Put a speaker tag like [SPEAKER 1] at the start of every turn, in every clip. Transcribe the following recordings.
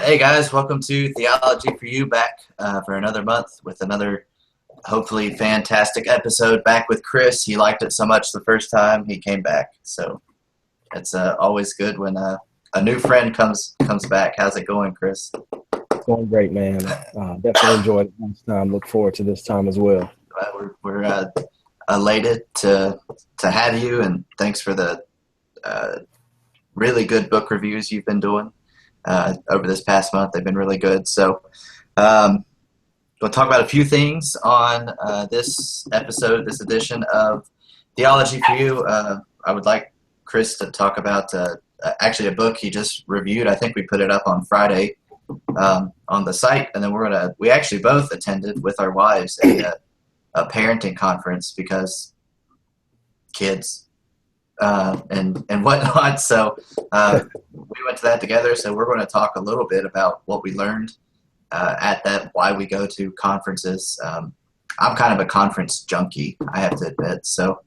[SPEAKER 1] Hey guys, welcome to Theology for You, back for another month with another hopefully fantastic episode. Back with Chris. He liked it so much the first time he came back, so it's always good when a new friend comes back. How's it going, Chris?
[SPEAKER 2] Going great, man. Definitely enjoyed it last time. Look forward to this time as well.
[SPEAKER 1] We're elated to have you, and thanks for the really good book reviews you've been doing over this past month. They've been really good. So we'll talk about a few things on this episode, this edition of Theology for You. I would like Chris to talk about actually a book he just reviewed. I think we put it up on Friday on the site, and then we actually both attended with our wives a parenting conference because kids and whatnot. So we went to that together. So we're going to talk a little bit about what we learned at that, why we go to conferences. I'm kind of a conference junkie, I have to admit. So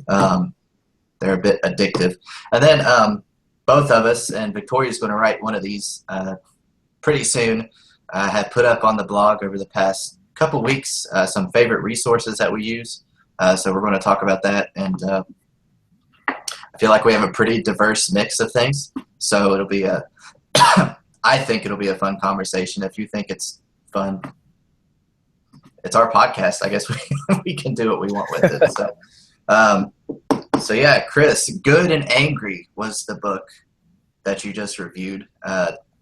[SPEAKER 1] they're a bit addictive. And then both of us, and Victoria's going to write one of these pretty soon, have put up on the blog over the past couple weeks some favorite resources that we use. So we're going to talk about that, and I feel like we have a pretty diverse mix of things. So it'll be I think it'll be a fun conversation. If you think it's fun, it's our podcast. I guess we can do what we want with it. So yeah, Chris, Good and Angry was the book that you just reviewed.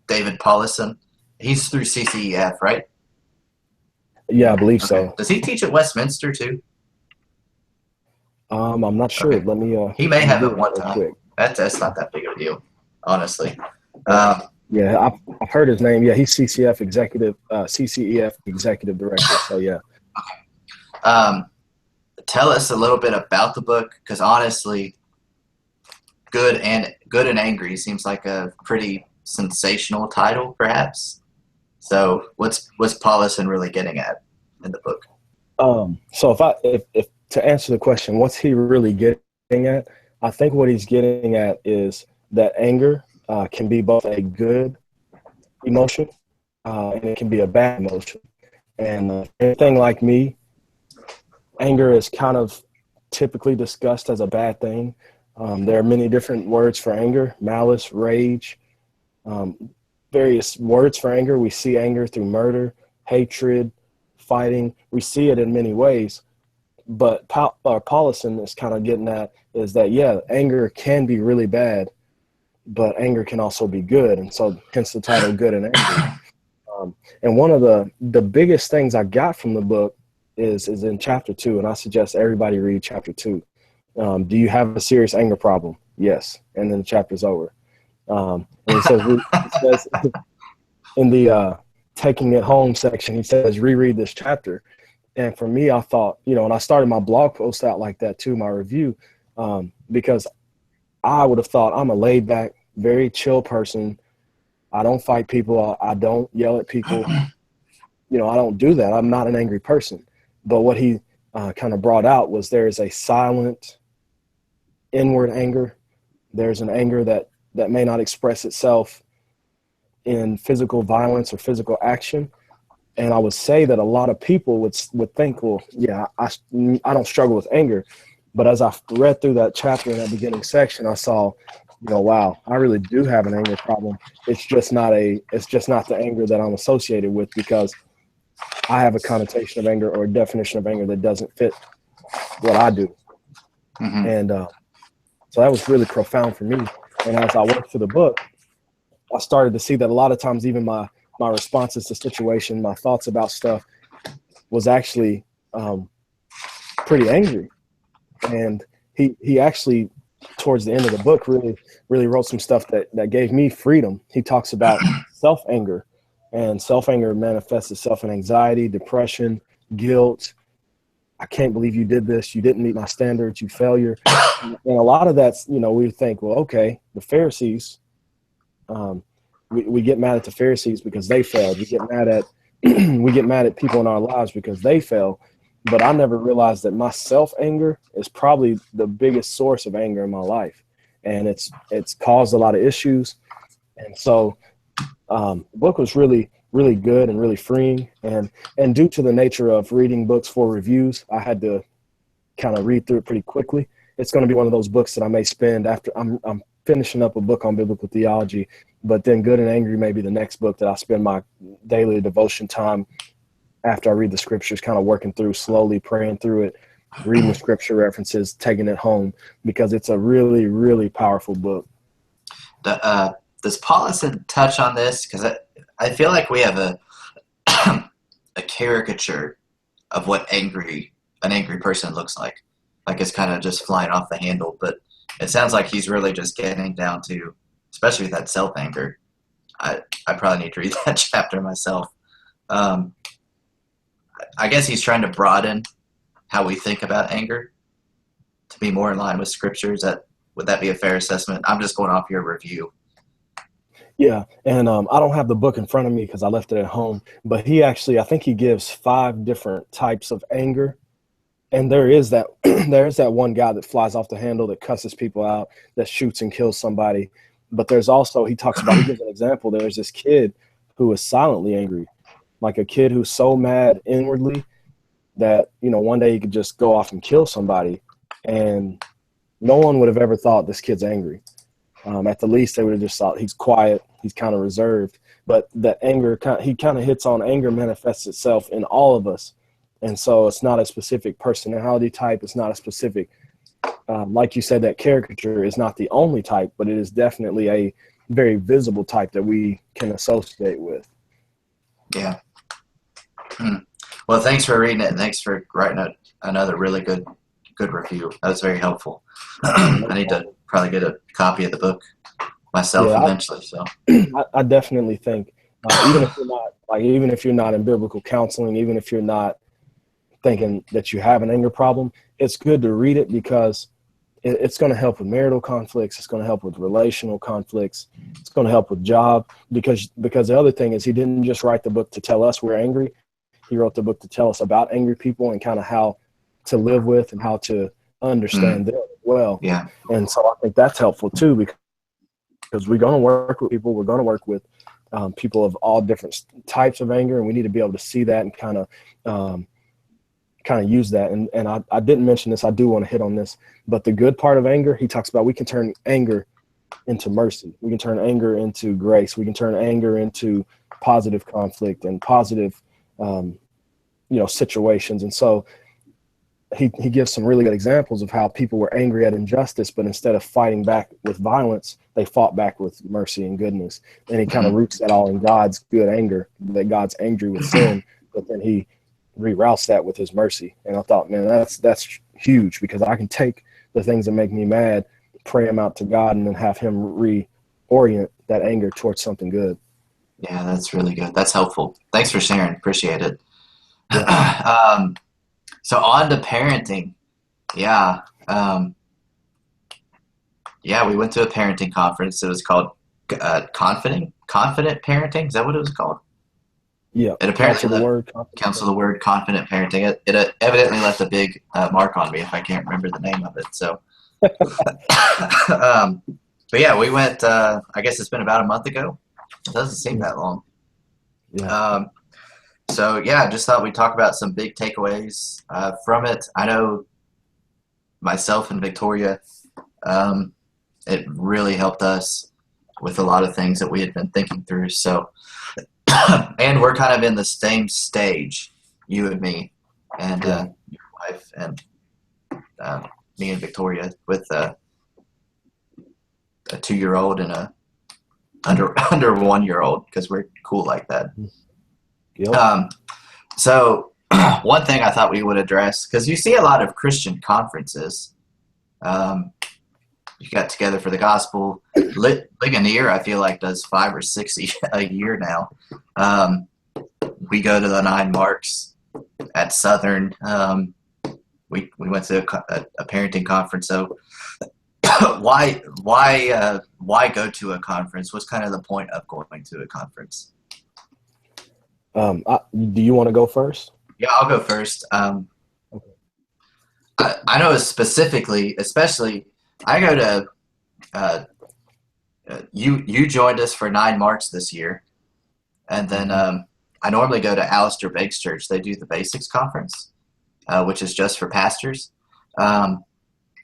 [SPEAKER 1] David Paulison. He's through CCEF, right?
[SPEAKER 2] Yeah, I believe
[SPEAKER 1] Okay.
[SPEAKER 2] so.
[SPEAKER 1] Does he teach at Westminster too?
[SPEAKER 2] I'm not sure.
[SPEAKER 1] Okay.
[SPEAKER 2] Let me.
[SPEAKER 1] He may have
[SPEAKER 2] do
[SPEAKER 1] at
[SPEAKER 2] it
[SPEAKER 1] one
[SPEAKER 2] real
[SPEAKER 1] time.
[SPEAKER 2] quick.
[SPEAKER 1] That's not that big of a deal, honestly.
[SPEAKER 2] Yeah, I've heard his name. Yeah, he's CCEF executive director. So yeah.
[SPEAKER 1] Tell us a little bit about the book, because honestly, Good and Angry seems like a pretty sensational title, perhaps. So what's Paulison really getting at in the book?
[SPEAKER 2] So if to answer the question, what's he really getting at? I think what he's getting at is that anger can be both a good emotion and it can be a bad emotion. And anything like me, anger is kind of typically discussed as a bad thing. There are many different words for anger: malice, rage, various words for anger. We see anger through murder, hatred, fighting. We see it in many ways. But Paulison is kind of getting at is that, yeah, anger can be really bad, but anger can also be good. And so hence the title, Good and Angry. And one of the biggest things I got from the book is in chapter 2, and I suggest everybody read chapter 2. Do you have a serious anger problem? Yes. And then the chapter's over. And it says in the taking it home section, he says, reread this chapter. And for me, I thought, and I started my blog post out like that too, my review, because I would have thought I'm a laid back, very chill person. I don't fight people. I don't yell at people. I don't do that. I'm not an angry person. But what he kind of brought out was there is a silent inward anger. There's an anger that may not express itself in physical violence or physical action. And I would say that a lot of people would think, well, yeah, I don't struggle with anger. But as I read through that chapter in that beginning section, I saw, wow, I really do have an anger problem. It's just not the anger that I'm associated with, because I have a connotation of anger or a definition of anger that doesn't fit what I do. Mm-hmm. And so that was really profound for me. And as I worked through the book, I started to see that a lot of times even my responses to situation, my thoughts about stuff was actually pretty angry. And he actually, towards the end of the book, really wrote some stuff that gave me freedom. He talks about self-anger, and self-anger manifests itself in anxiety, depression, guilt. I can't believe you did this. You didn't meet my standards. You failure. And a lot of that's, we think, well, okay, the Pharisees, we get mad at the Pharisees because they failed. We get mad at people in our lives because they fail. But I never realized that my self-anger is probably the biggest source of anger in my life. And it's caused a lot of issues. And so The book was really, really good and really freeing. And due to the nature of reading books for reviews, I had to kind of read through it pretty quickly. It's going to be one of those books that I may spend after I'm finishing up a book on biblical theology, but then Good and Angry may be the next book that I spend my daily devotion time after I read the scriptures, kind of working through, slowly praying through it, reading the scripture references, taking it home, because it's a really, really powerful book.
[SPEAKER 1] Does Paulison touch on this? Because I feel like we have a a caricature of what an angry person looks like. Like it's kind of just flying off the handle, but it sounds like he's really just getting down to, especially with that self-anger. I probably need to read that chapter myself. I guess he's trying to broaden how we think about anger to be more in line with scriptures. Would that be a fair assessment? I'm just going off your review.
[SPEAKER 2] Yeah, and I don't have the book in front of me because I left it at home, but I think he gives 5 different types of anger. And there is that one guy that flies off the handle, that cusses people out, that shoots and kills somebody. But there's also, he gives an example. There's this kid who is silently angry, like a kid who's so mad inwardly that, one day he could just go off and kill somebody. And no one would have ever thought this kid's angry. At the least, they would have just thought he's quiet, he's kind of reserved. But that anger, he kind of hits on anger manifests itself in all of us. And so it's not a specific personality type. It's not a specific, like you said, that caricature is not the only type, but it is definitely a very visible type that we can associate with.
[SPEAKER 1] Yeah. Well, thanks for reading it, and thanks for writing another really good review. That was very helpful. I need to probably get a copy of the book myself eventually.
[SPEAKER 2] I definitely think even if you're not in biblical counseling, even if you're not thinking that you have an anger problem, it's good to read it because it's going to help with marital conflicts. It's going to help with relational conflicts. It's going to help with job because the other thing is he didn't just write the book to tell us we're angry. He wrote the book to tell us about angry people and kind of how to live with and how to understand them as well.
[SPEAKER 1] Yeah.
[SPEAKER 2] And so I think that's helpful too because we're going to work with people. We're going to work with people of all different types of anger, and we need to be able to see that and kind of use that. And I didn't mention this. I do want to hit on this. But the good part of anger, he talks about we can turn anger into mercy. We can turn anger into grace. We can turn anger into positive conflict and positive, situations. And so he gives some really good examples of how people were angry at injustice, but instead of fighting back with violence, they fought back with mercy and goodness. And he kind of roots that all in God's good anger, that God's angry with sin, but then he reroutes that with his mercy. And I thought, man, that's huge because I can take the things that make me mad, pray them out to God, and then have him reorient that anger towards something good.
[SPEAKER 1] Yeah, that's really good. That's helpful. Thanks for sharing. Appreciate it.
[SPEAKER 2] Yeah.
[SPEAKER 1] So on to parenting. Yeah. We went to a parenting conference. It was called Confident Parenting. Is that what it was called?
[SPEAKER 2] Yeah.
[SPEAKER 1] It apparently Counsel the Word, Confident Parenting. It evidently left a big mark on me if I can't remember the name of it. So, but yeah, we went, I guess it's been about a month ago. It doesn't seem that long.
[SPEAKER 2] Yeah.
[SPEAKER 1] Just thought we'd talk about some big takeaways from it. I know myself and Victoria, it really helped us with a lot of things that we had been thinking through. So, and we're kind of in the same stage, you and me, and your wife, and me and Victoria, with a 2-year-old and a under 1-year-old, because we're cool like that.
[SPEAKER 2] Yep.
[SPEAKER 1] So one thing I thought we would address, because you see a lot of Christian conferences, you got Together for the Gospel. Ligonier, I feel like, does 5 or 6 a year now. We go to the 9 Marks at Southern. We went to a parenting conference. So why go to a conference? What's kind of the point of going to a conference?
[SPEAKER 2] Do you want to go first?
[SPEAKER 1] Yeah, I'll go first.
[SPEAKER 2] Okay.
[SPEAKER 1] I know specifically, especially, I go to, you joined us for 9 Marks this year. And then I normally go to Alistair Beggs Church. They do the Basics Conference, which is just for pastors. Um,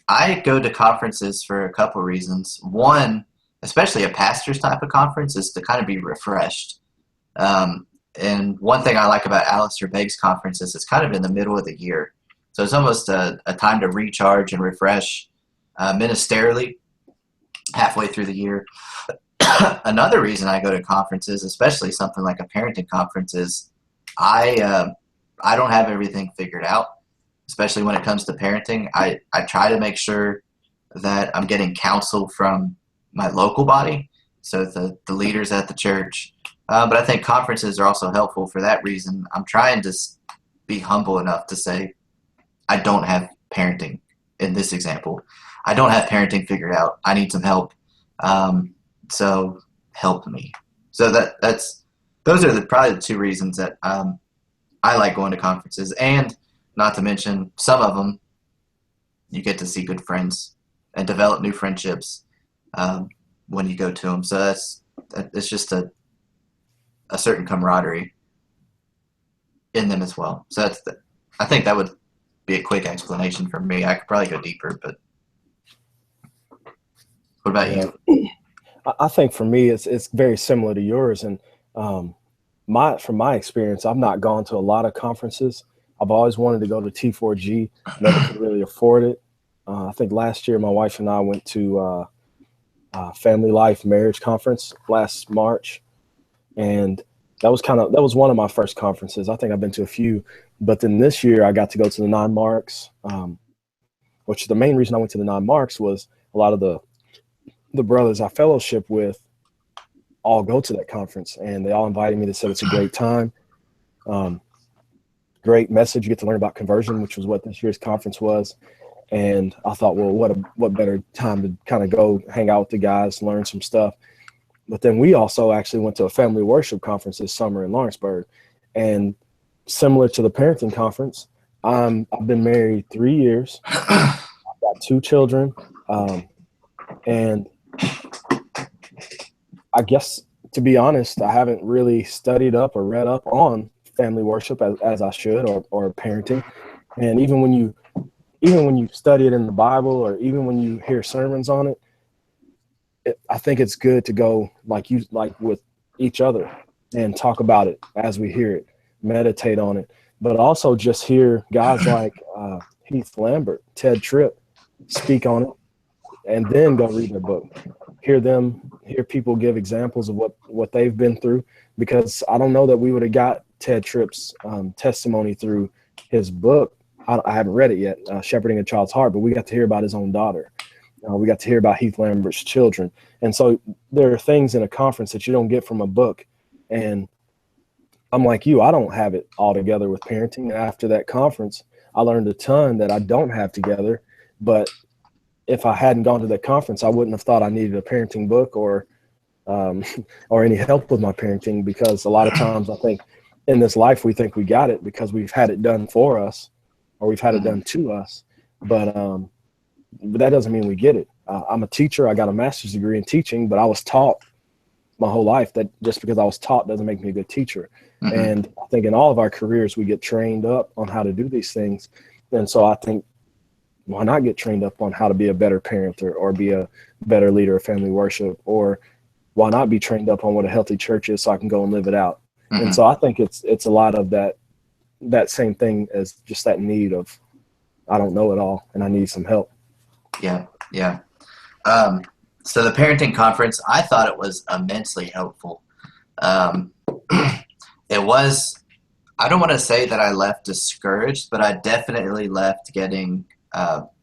[SPEAKER 1] I go to conferences for a couple reasons. One, especially a pastor's type of conference, is to kind of be refreshed. And one thing I like about Alistair Beggs Conference is it's kind of in the middle of the year. So it's almost a time to recharge and refresh ministerially halfway through the year. Another reason I go to conferences, especially something like a parenting conference, is I don't have everything figured out, especially when it comes to parenting. I try to make sure that I'm getting counsel from my local body, so the leaders at the church. But I think conferences are also helpful for that reason. I'm trying to be humble enough to say I don't have parenting in this example. I don't have parenting figured out. I need some help. So help me. So those are probably the two reasons that I like going to conferences, and not to mention some of them you get to see good friends and develop new friendships when you go to them. So it's just a certain camaraderie in them as well. So I think that would be a quick explanation for me. I could probably go deeper, but what about you?
[SPEAKER 2] I think for me, it's very similar to yours. And from my experience, I've not gone to a lot of conferences. I've always wanted to go to T4G, never could really afford it. I think last year my wife and I went to Family Life Marriage Conference last March, and that was one of my first conferences. I think I've been to a few, but then this year I got to go to the Nine Marks, which the main reason I went to the Nine Marks was a lot of the brothers I fellowship with all go to that conference, and they all invited me. They said it's a great time, great message. You get to learn about conversion, which was what this year's conference was. And I thought, well, what better time to kind of go hang out with the guys, learn some stuff. But then we also actually went to a family worship conference this summer in Lawrenceburg, and similar to the parenting conference, I've been married 3 years. I've got 2 children, and I guess, to be honest, I haven't really studied up or read up on family worship as I should, or parenting. And even when you study it in the Bible, or even when you hear sermons on it, I think it's good to go like with each other and talk about it as we hear it, meditate on it, but also just hear guys like Heath Lambert, Ted Tripp speak on it, and then go read their book. Hear people give examples of what they've been through, because I don't know that we would have got Ted Tripp's testimony through his book. I haven't read it yet, Shepherding a Child's Heart, but we got to hear about his own daughter. We got to hear about Heath Lambert's children. And so there are things in a conference that you don't get from a book. And I'm like you, I don't have it all together with parenting. After that conference, I learned a ton that I don't have together. But if I hadn't gone to that conference, I wouldn't have thought I needed a parenting book or any help with my parenting, because a lot of times I think in this life we think we got it because we've had it done for us or we've had it done to us. But that doesn't mean we get it. I'm a teacher. I got a master's degree in teaching, but I was taught my whole life that just because I was taught doesn't make me a good teacher. Mm-hmm. And I think in all of our careers, we get trained up on how to do these things. And so I think, why not get trained up on how to be a better parent or be a better leader of family worship? Or why not be trained up on what a healthy church is so I can go and live it out? Mm-hmm. And so I think it's a lot of that same thing as just that need of, I don't know it all and I need some help.
[SPEAKER 1] Yeah. So the parenting conference, I thought it was immensely helpful. It was, I don't want to say that I left discouraged, but I definitely left getting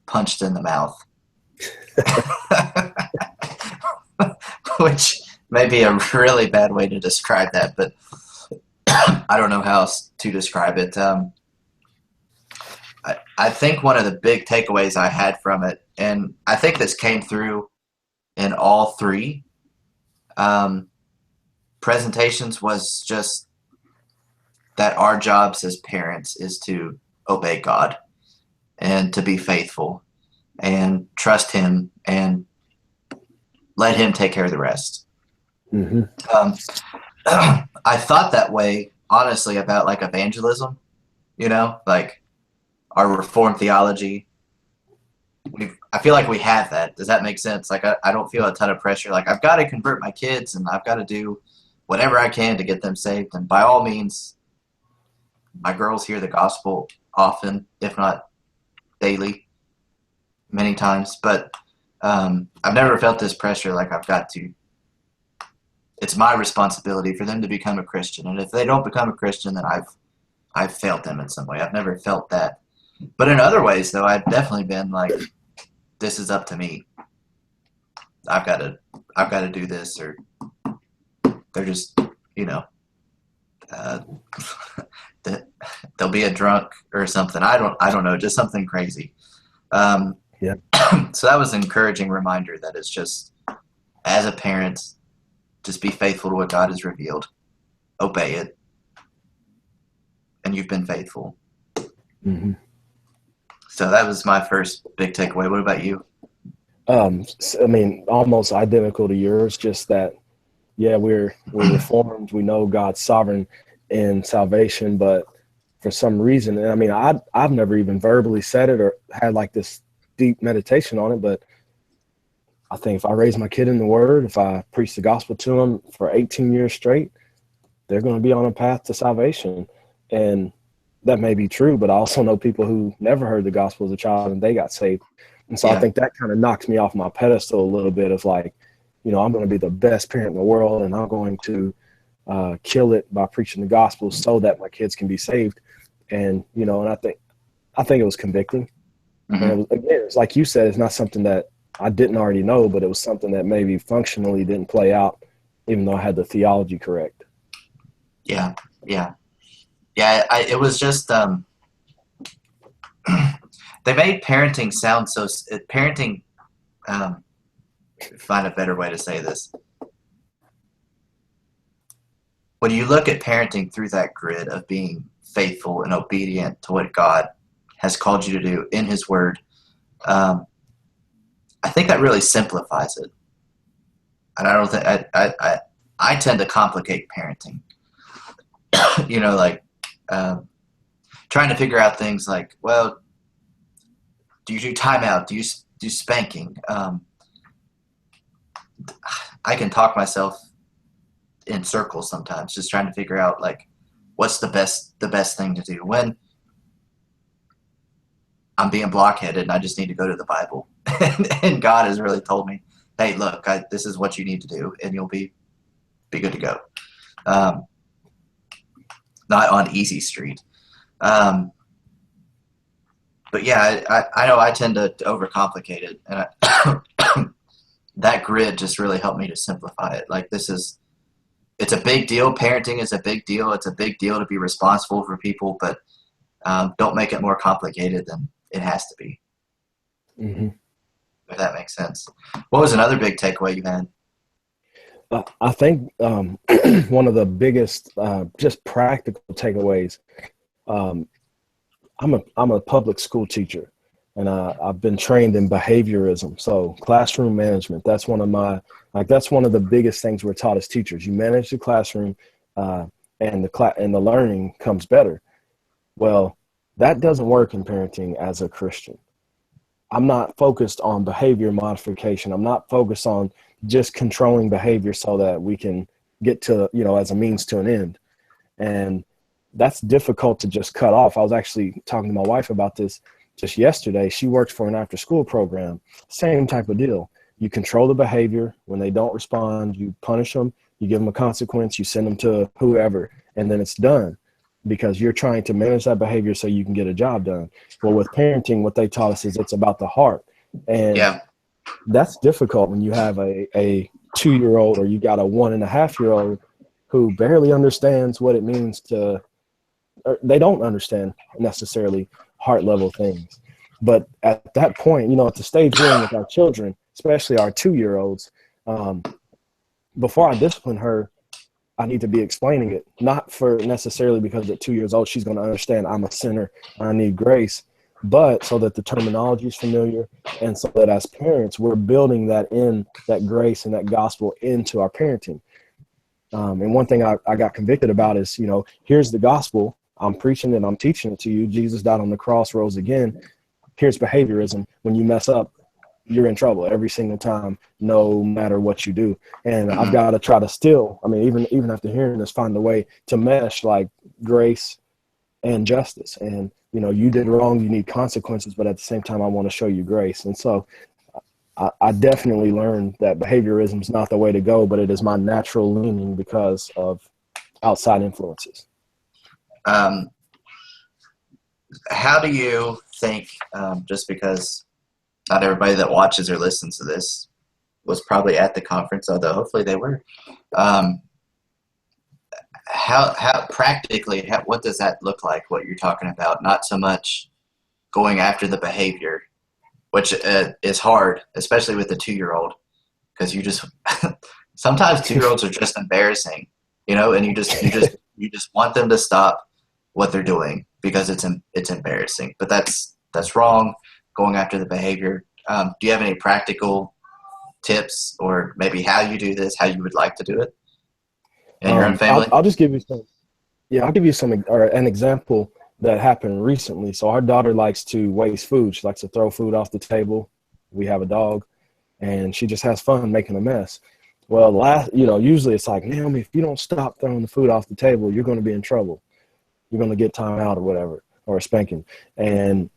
[SPEAKER 1] punched in the mouth, which may be a really bad way to describe that, but I don't know how else to describe it. I think one of the big takeaways I had from it, and I think this came through in all 3 presentations, was just that our jobs as parents is to obey God and to be faithful and trust Him and let Him take care of the rest. Mm-hmm. I thought that way, honestly, about like evangelism, like our Reformed theology. I feel like we have that. Does that make sense? Like, I don't feel a ton of pressure. Like, I've got to convert my kids and I've got to do whatever I can to get them saved. And by all means, my girls hear the gospel often, if not daily, many times. But I've never felt this pressure like I've got to. It's my responsibility for them to become a Christian. And if they don't become a Christian, then I've failed them in some way. I've never felt that. But in other ways, though, I've definitely been like, this is up to me. I've got to do this, or they're just, uh, they'll be a drunk or something. I don't know, just something crazy.
[SPEAKER 2] Yeah.
[SPEAKER 1] So that was an encouraging reminder that it's just, as a parent, just be faithful to what God has revealed, obey it, and you've been faithful.
[SPEAKER 2] Mm-hmm.
[SPEAKER 1] So that was my first big takeaway. What about you?
[SPEAKER 2] I mean, almost identical to yours, just that, yeah, we're reformed. We know God's sovereign in salvation, but for some reason, and I mean, I've never even verbally said it or had like this deep meditation on it, but I think if I raise my kid in the Word, if I preach the gospel to them for 18 years straight, they're going to be on a path to salvation. And that may be true, but I also know people who never heard the gospel as a child and they got saved. And so I think that kind of knocks me off my pedestal a little bit of like, I'm going to be the best parent in the world and I'm going to kill it by preaching the gospel so that my kids can be saved. And, and I think it was convicting.
[SPEAKER 1] Mm-hmm.
[SPEAKER 2] And it's like you said, it's not something that I didn't already know, but it was something that maybe functionally didn't play out, even though I had the theology correct.
[SPEAKER 1] Yeah. It was just they made parenting sound so parenting. Find a better way to say this. When you look at parenting through that grid of being faithful and obedient to what God has called you to do in His Word, I think that really simplifies it. And I don't think I tend to complicate parenting. Trying to figure out things like, well, do you do timeout? Do you do spanking? I can talk myself in circles sometimes, just trying to figure out like what's the best thing to do when I'm being blockheaded and I just need to go to the Bible. And God has really told me, hey, look, this is what you need to do, and you'll be good to go. Not on easy street. But yeah, I know I tend to overcomplicate it, and that grid just really helped me to simplify it. Like it's a big deal. Parenting is a big deal. It's a big deal to be responsible for people, but don't make it more complicated than it has to be.
[SPEAKER 2] Mm-hmm.
[SPEAKER 1] If that makes sense. What was another big takeaway you had?
[SPEAKER 2] I think one of the biggest, just practical takeaways. I'm a public school teacher, and I've been trained in behaviorism. So classroom management. That's one of the biggest things we're taught as teachers. You manage the classroom, and the learning comes better. Well, that doesn't work in parenting as a Christian. I'm not focused on behavior modification. I'm not focused on just controlling behavior so that we can get to, as a means to an end. And that's difficult to just cut off. I was actually talking to my wife about this just yesterday. She works for an after-school program. Same type of deal. You control the behavior. When they don't respond, you punish them. You give them a consequence. You send them to whoever, and then it's done, because you're trying to manage that behavior so you can get a job done. Well, with parenting, what they taught us is it's about the heart. And that's difficult when you have a 2-year-old or you got a 1.5-year-old who barely understands what it means to, or they don't understand necessarily heart level things. But at that point, at the stage we're in with our children, especially our 2-year-olds, before I discipline her, I need to be explaining it, not for necessarily because at 2 years old, she's going to understand I'm a sinner, I need grace, but so that the terminology is familiar, and so that as parents, we're building that grace and that gospel into our parenting. And one thing I got convicted about is, here's the gospel. I'm preaching it. I'm teaching it to you. Jesus died on the cross, rose again. Here's behaviorism. When you mess up, you're in trouble every single time, no matter what you do. And I've got to try to still, even after hearing this, find a way to mesh like grace and justice. And, you did wrong, you need consequences, but at the same time, I want to show you grace. And so I definitely learned that behaviorism is not the way to go, but it is my natural leaning because of outside influences.
[SPEAKER 1] How do you think, just because not everybody that watches or listens to this was probably at the conference, although hopefully they were, how practically, what does that look like, what you're talking about? Not so much going after the behavior, which is hard, especially with the 2-year-old, because you just sometimes 2-year-olds are just embarrassing, and you just want them to stop what they're doing because it's embarrassing. But that's wrong. Going after the behavior. Do you have any practical tips, or maybe how you do this, how you would like to do it in your own family?
[SPEAKER 2] I'll just give you some. Yeah, I'll give you an example that happened recently. So our daughter likes to waste food. She likes to throw food off the table. We have a dog, and she just has fun making a mess. Well, usually it's like, Naomi, if you don't stop throwing the food off the table, you're going to be in trouble. You're going to get time out or whatever, or a spanking. And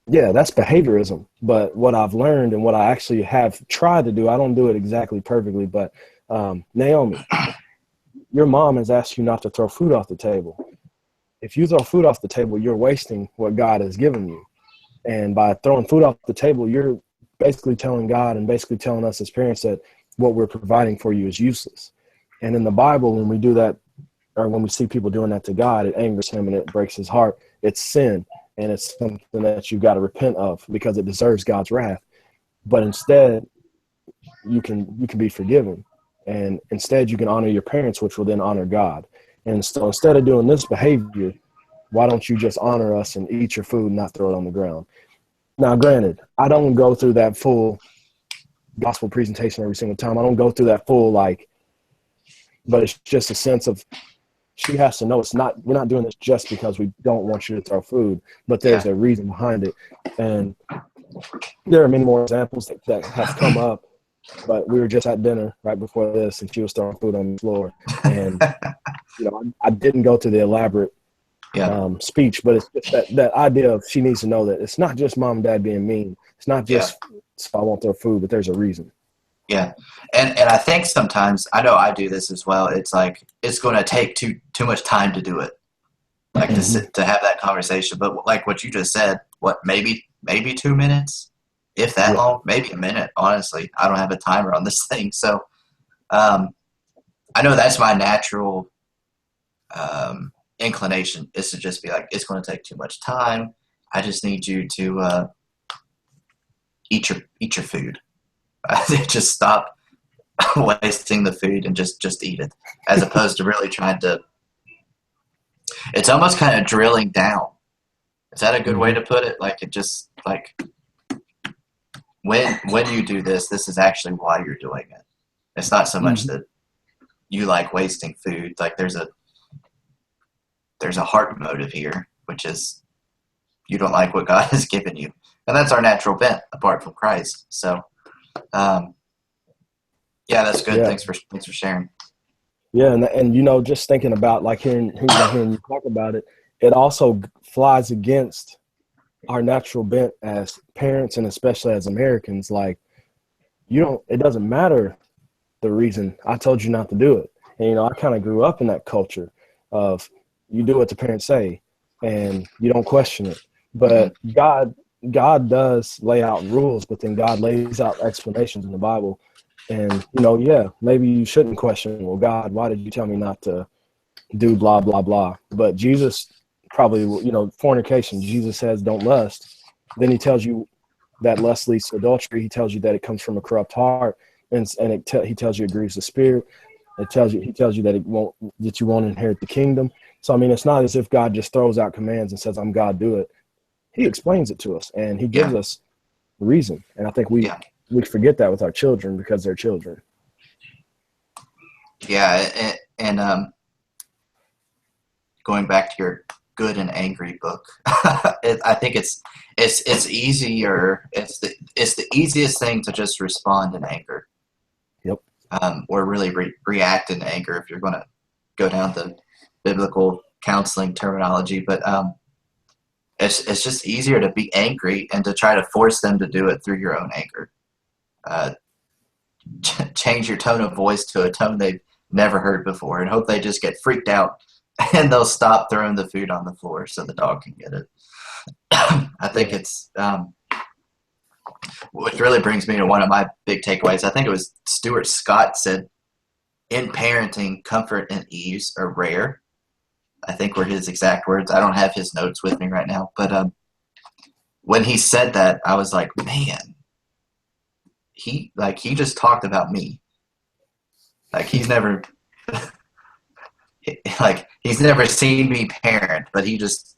[SPEAKER 2] yeah, that's behaviorism. But what I've learned and what I actually have tried to do, I don't do it exactly perfectly, but Naomi, your mom has asked you not to throw food off the table. If you throw food off the table, you're wasting what God has given you. And by throwing food off the table, you're basically telling God and basically telling us as parents that what we're providing for you is useless. And in the Bible, when we do that, or when we see people doing that to God, it angers him and it breaks his heart. It's sin, and it's something that you've got to repent of because it deserves God's wrath. But instead, you can be forgiven. And instead, you can honor your parents, which will then honor God. And so instead of doing this behavior, why don't you just honor us and eat your food and not throw it on the ground? Now, granted, I don't go through that full gospel presentation every single time. I don't go through that full, but it's just a sense of she has to know we're not doing this just because we don't want you to throw food, but there's a reason behind it. And there are many more examples that have come up, but we were just at dinner right before this and she was throwing food on the floor. And, I didn't go to the elaborate speech, but it's just that idea of she needs to know that it's not just mom and dad being mean. It's not just so I won't throw food, but there's a reason.
[SPEAKER 1] Yeah. And I think sometimes, I know I do this as well. It's like, it's going to take too much time to do it, like to have that conversation. But like what you just said, maybe 2 minutes, if that long, maybe a minute, honestly. I don't have a timer on this thing. So I know that's my natural inclination, is to just be like, it's going to take too much time. I just need you to eat your food. Just stop wasting the food and just eat it, as opposed to really trying to. It's almost kind of drilling down. Is that a good way to put it? Like, it just like when you do this is actually why you're doing it. It's not so much that you like wasting food. Like there's a heart motive here, which is you don't like what God has given you, and that's our natural bent apart from Christ. So. That's good. Thanks for sharing.
[SPEAKER 2] Yeah, and just thinking about like hearing you talk about it, it also flies against our natural bent as parents and especially as Americans. Like, it doesn't matter the reason. I told you not to do it. And I kind of grew up in that culture of you do what the parents say and you don't question it. But God does lay out rules, but then God lays out explanations in the Bible. And, maybe you shouldn't question, well, God, why did you tell me not to do blah, blah, blah? But Jesus probably, fornication, Jesus says, don't lust. Then he tells you that lust leads to adultery. He tells you that it comes from a corrupt heart. And he tells you it grieves the spirit. He tells you that you won't inherit the kingdom. So, it's not as if God just throws out commands and says, I'm God, do it. He explains it to us and he gives us reason. And I think we forget that with our children because they're children.
[SPEAKER 1] Yeah, and going back to your Good and Angry book, I think it's easier. It's the easiest thing to just respond in anger,
[SPEAKER 2] Yep.
[SPEAKER 1] or really react in anger if you're going to go down the biblical counseling terminology. But it's just easier to be angry and to try to force them to do it through your own anger. Uh, Change your tone of voice to a tone they've never heard before, and hope they just get freaked out and they'll stop throwing the food on the floor so the dog can get it. I think
[SPEAKER 2] Yeah.
[SPEAKER 1] it's which really brings me to one of my big takeaways. I think it was Stuart Scott said, "In parenting, comfort and ease are rare." I think were his exact words. I don't have his notes with me right now, but when he said that, I was like, man, he just talked about me. Like he's never seen me parent, but he just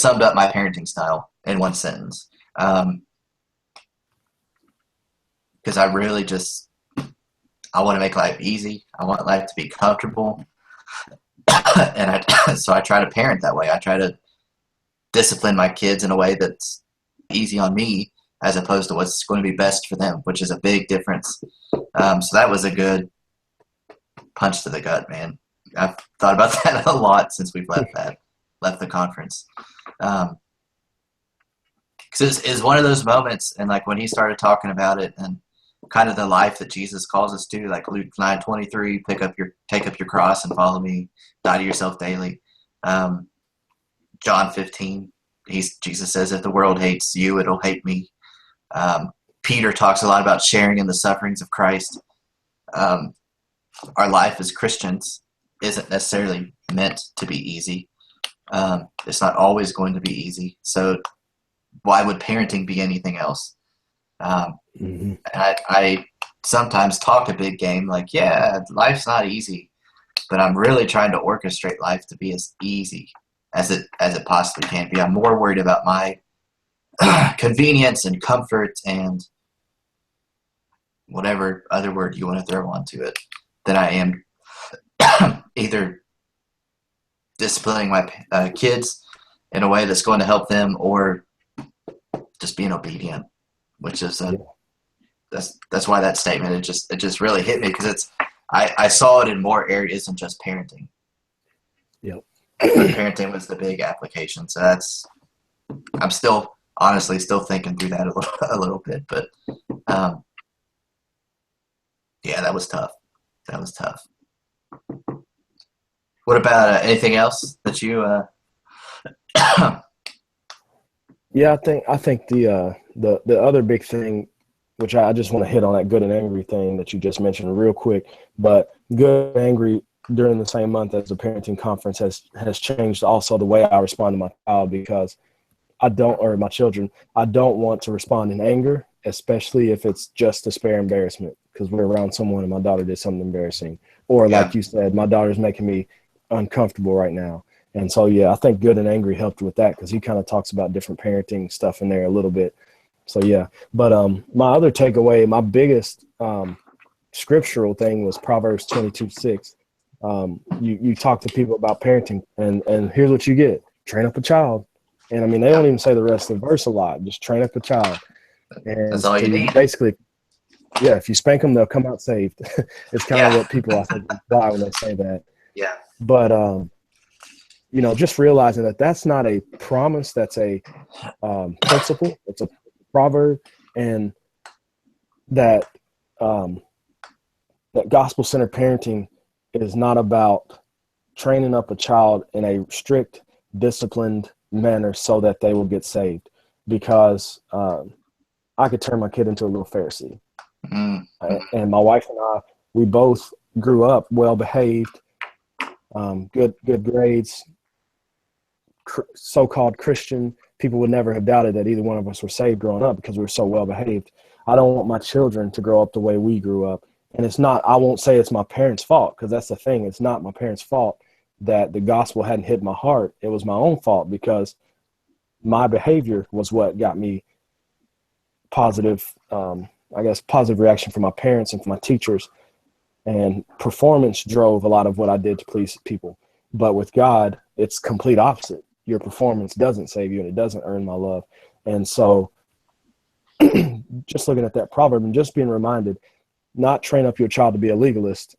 [SPEAKER 1] summed up my parenting style in one sentence. Because I really just I want to make life easy. I want life to be comfortable, and so I try to parent that way. I try to discipline my kids in a way that's easy on me, as opposed to what's going to be best for them, which is a big difference. So that was a good punch to the gut, man. I've thought about that a lot since we've left the conference. Because it's one of those moments, and like when he started talking about it, and kind of the life that Jesus calls us to, like Luke 9:23, take up your cross and follow me, die to yourself daily. John 15, Jesus says, if the world hates you, it'll hate me. Peter talks a lot about sharing in the sufferings of Christ. Our life as Christians isn't necessarily meant to be easy. It's not always going to be easy. So why would parenting be anything else? I sometimes talk a big game, like, yeah, life's not easy, but I'm really trying to orchestrate life to be as easy as it possibly can be. I'm more worried about my convenience and comfort and whatever other word you want to throw onto it than I am either disciplining my kids in a way that's going to help them, or just being obedient, which is that's why that statement it just really hit me, because I saw it in more areas than just parenting.
[SPEAKER 2] Yep.
[SPEAKER 1] But parenting was the big application. So I'm still honestly still thinking through that a little bit, but yeah, that was tough. That was tough. What about anything else that you?
[SPEAKER 2] Yeah, I think the other big thing, which I just want to hit on that good and angry thing that you just mentioned real quick, but good and angry during the same month as the parenting conference has changed also the way I respond to my child, because my children, I don't want to respond in anger, especially if it's just to spare embarrassment, because we're around someone and my daughter did something embarrassing, or like you said, my daughter's making me uncomfortable right now. And so, yeah, I think good and angry helped with that, because he kind of talks about different parenting stuff in there a little bit. So, yeah. But my other takeaway, my biggest scriptural thing was Proverbs 22:6. You talk to people about parenting, and here's what you get: train up a child. And I mean, they don't even say the rest of the verse a lot. Just train up a child. And
[SPEAKER 1] That's all you need.
[SPEAKER 2] Basically, yeah, if you spank them, they'll come out saved. It's kind of what people, I think, imply when they say that.
[SPEAKER 1] Yeah.
[SPEAKER 2] But just realizing that that's not a promise, that's a principle, it's a proverb, and that that gospel-centered parenting is not about training up a child in a strict, disciplined manner so that they will get saved. Because I could turn my kid into a little Pharisee. And my wife and I, we both grew up well-behaved, good grades, so-called Christian. People would never have doubted that either one of us were saved growing up because we were so well-behaved. I don't want my children to grow up the way we grew up. And it's not, I won't say it's my parents' fault, because that's the thing. It's not my parents' fault that the gospel hadn't hit my heart. It was my own fault, because my behavior was what got me positive reaction from my parents and from my teachers. and performance drove a lot of what I did to please people. But with God, it's complete opposite. Your performance doesn't save you, and it doesn't earn my love. And so just looking at that proverb and just being reminded, not train up your child to be a legalist,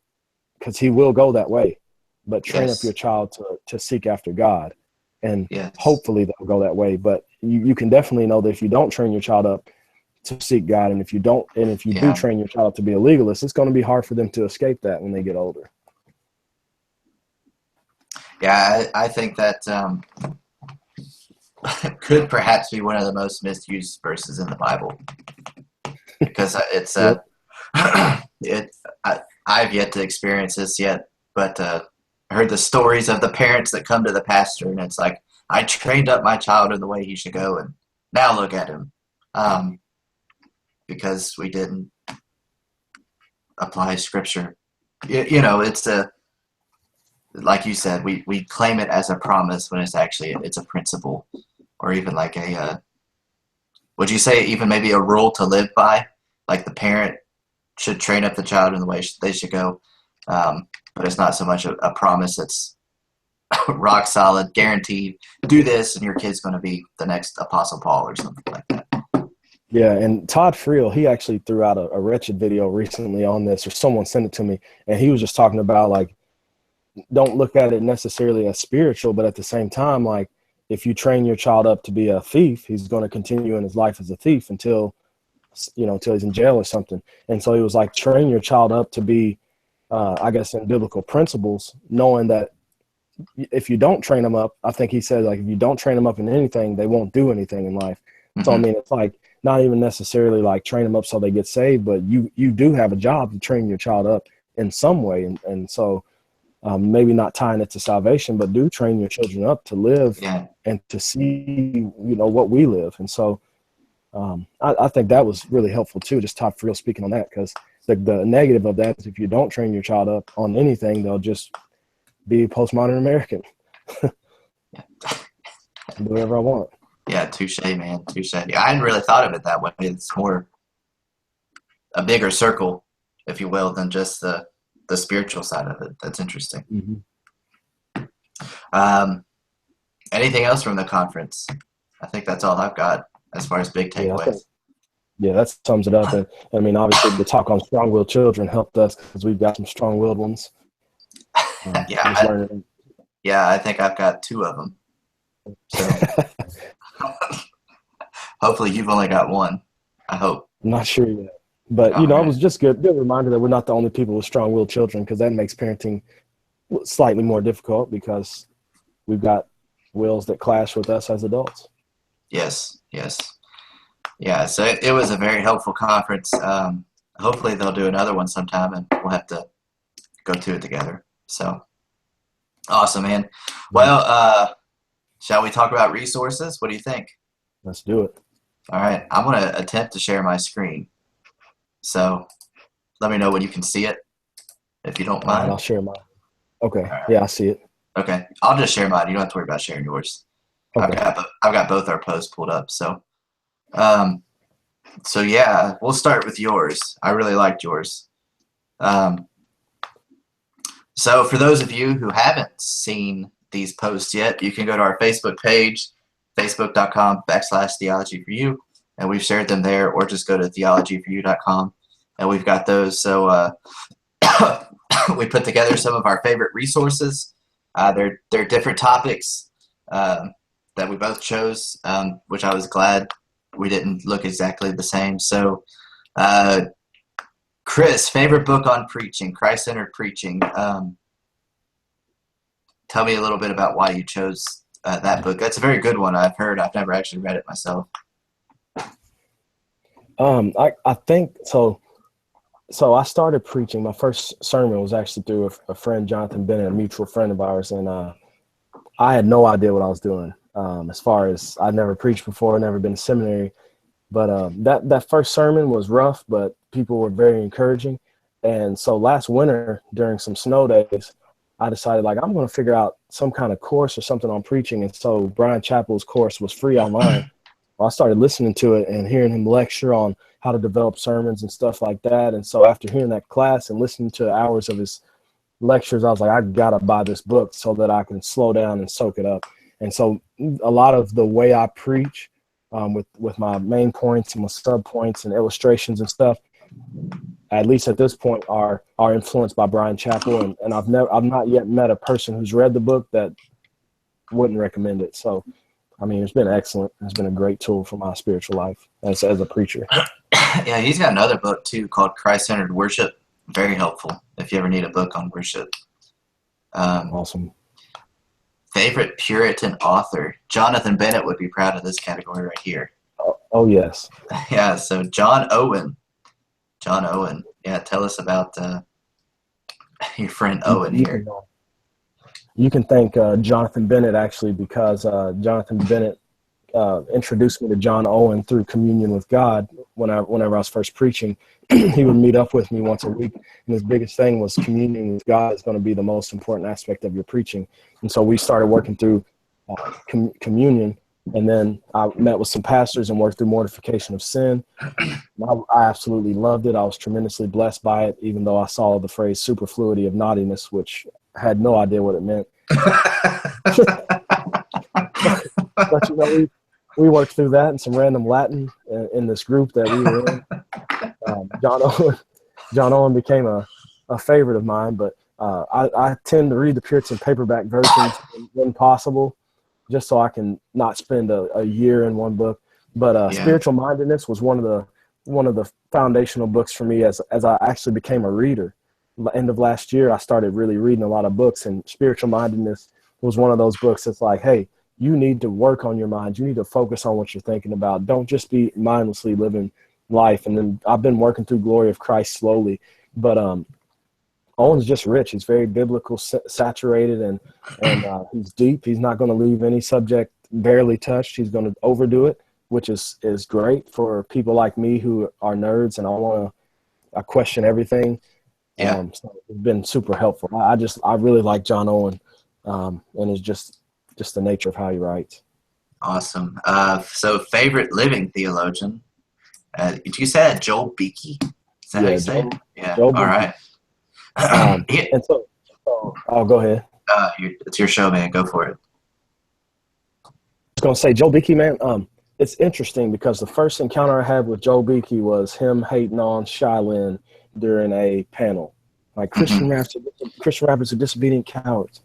[SPEAKER 2] because he will go that way, but train up your child to seek after God. And hopefully they'll go that way. But you can definitely know that if you don't train your child up to seek God, and if you do train your child up to be a legalist, it's going to be hard for them to escape that when they get older.
[SPEAKER 1] Yeah, I think that could perhaps be one of the most misused verses in the Bible, because it's I've yet to experience this yet, but I heard the stories of the parents that come to the pastor, and it's like, I trained up my child in the way he should go, and now look at him, because we didn't apply Scripture. It's like you said, we claim it as a promise when it's actually it's a principle, or even like would you say even maybe a rule to live by? Like the parent should train up the child in the way they should go, but it's not so much a promise that's rock solid, guaranteed. Do this, and your kid's going to be the next Apostle Paul or something like that.
[SPEAKER 2] Yeah, and Todd Friel, he actually threw out a Wretched video recently on this, or someone sent it to me, and he was just talking about, like, don't look at it necessarily as spiritual, but at the same time, like, if you train your child up to be a thief, he's going to continue in his life as a thief until he's in jail or something. And so he was like, train your child up to be, I guess, in biblical principles, knowing that if you don't train them up, I think he said, like, if you don't train them up in anything, they won't do anything in life. Mm-hmm. So, I mean, it's like not even necessarily like train them up so they get saved, but you do have a job to train your child up in some way. And so maybe not tying it to salvation, but do train your children up to live and to see, what we live. And so I think that was really helpful too, just Todd Friel speaking on that, because the negative of that is if you don't train your child up on anything, they'll just be postmodern American. Do whatever I want.
[SPEAKER 1] Yeah, touche, man, touche. I hadn't really thought of it that way. It's more a bigger circle, if you will, than just the spiritual side of it. That's interesting. Mm-hmm. Anything else from the conference? I think that's all I've got as far as big takeaways.
[SPEAKER 2] Yeah, that sums it up. And I mean, obviously, the talk on strong-willed children helped us because we've got some strong-willed ones.
[SPEAKER 1] I think I've got 2 of them. So hopefully you've only got 1. I hope.
[SPEAKER 2] I'm not sure yet. But, it was just good reminder that we're not the only people with strong-willed children, because that makes parenting slightly more difficult because we've got wills that clash with us as adults.
[SPEAKER 1] Yes. Yeah, so it was a very helpful conference. Hopefully they'll do another one sometime, and we'll have to go to it together. So, awesome, man. Well, shall we talk about resources? What do you think?
[SPEAKER 2] Let's do it.
[SPEAKER 1] All right. I'm going to attempt to share my screen. So let me know when you can see it, if you don't mind.
[SPEAKER 2] I'll share mine. Okay. Right. Yeah, I see it.
[SPEAKER 1] Okay. I'll just share mine. You don't have to worry about sharing yours. Okay. I've got both our posts pulled up. So yeah, we'll start with yours. I really liked yours. So for those of you who haven't seen these posts yet, you can go to our Facebook page, facebook.com/theology4you. And we've shared them there, or just go to theology4you.com, and we've got those. So we put together some of our favorite resources. They're different topics that we both chose, which I was glad we didn't look exactly the same. So, Chris, favorite book on preaching, Christ-centered preaching. Tell me a little bit about why you chose that book. That's a very good one. I've heard. I've never actually read it myself.
[SPEAKER 2] I think so. So I started preaching. My first sermon was actually through a friend, Jonathan Bennett, a mutual friend of ours, and I had no idea what I was doing. As far as I'd never preached before, never been to seminary, but that first sermon was rough, but people were very encouraging. And so last winter during some snow days, I decided, like, I'm going to figure out some kind of course or something on preaching. And so Brian Chappell's course was free online. I started listening to it and hearing him lecture on how to develop sermons and stuff like that. And so after hearing that class and listening to hours of his lectures, I was like, I gotta buy this book so that I can slow down and soak it up. And so a lot of the way I preach, with my main points and my sub points and illustrations and stuff, at least at this point, are influenced by Bryan Chapell. And I've not yet met a person who's read the book that wouldn't recommend it. So, I mean, it's been excellent. It's been a great tool for my spiritual life as a preacher.
[SPEAKER 1] Yeah, he's got another book too called Christ-Centered Worship. Very helpful if you ever need a book on worship.
[SPEAKER 2] Awesome.
[SPEAKER 1] Favorite Puritan author? Jonathan Bennett would be proud of this category right here.
[SPEAKER 2] Oh yes.
[SPEAKER 1] Yeah, so John Owen. Yeah, tell us about your friend Owen here.
[SPEAKER 2] You can thank Jonathan Bennett, actually, because Jonathan Bennett introduced me to John Owen through Communion with God whenever I was first preaching. He would meet up with me once a week, and his biggest thing was communion with God is going to be the most important aspect of your preaching. And so we started working through communion, and then I met with some pastors and worked through mortification of sin. I absolutely loved it. I was tremendously blessed by it, even though I saw the phrase superfluity of naughtiness, which I had no idea what it meant. But you know, we worked through that and some random Latin in this group that we were in. John Owen became a favorite of mine, but I tend to read the Puritan paperback versions when possible, just so I can not spend a year in one book. But Spiritual Mindedness was one of the foundational books for me as I actually became a reader. End of last year, I started really reading a lot of books, and Spiritual Mindedness was one of those books that's like, hey, you need to work on your mind. You need to focus on what you're thinking about. Don't just be mindlessly living life. And then I've been working through Glory of Christ slowly, but Owen's just rich. He's very biblical saturated, and he's deep. He's not going to leave any subject barely touched. He's going to overdo it, which is great for people like me who are nerds, and I question everything.
[SPEAKER 1] Yeah.
[SPEAKER 2] So it's been super helpful. I really like John Owen, and it's just the nature of how he writes.
[SPEAKER 1] Awesome. So favorite living theologian? Did you say that? Joel Beeke? Is that how you say it? Yeah.
[SPEAKER 2] Joel
[SPEAKER 1] All right.
[SPEAKER 2] And so I'll go ahead.
[SPEAKER 1] It's your show, man. Go for it.
[SPEAKER 2] I was going to say, Joel Beeke, man, it's interesting because the first encounter I had with Joel Beeke was him hating on Shylin during a panel. Like, Christian rappers are disobedient cowards.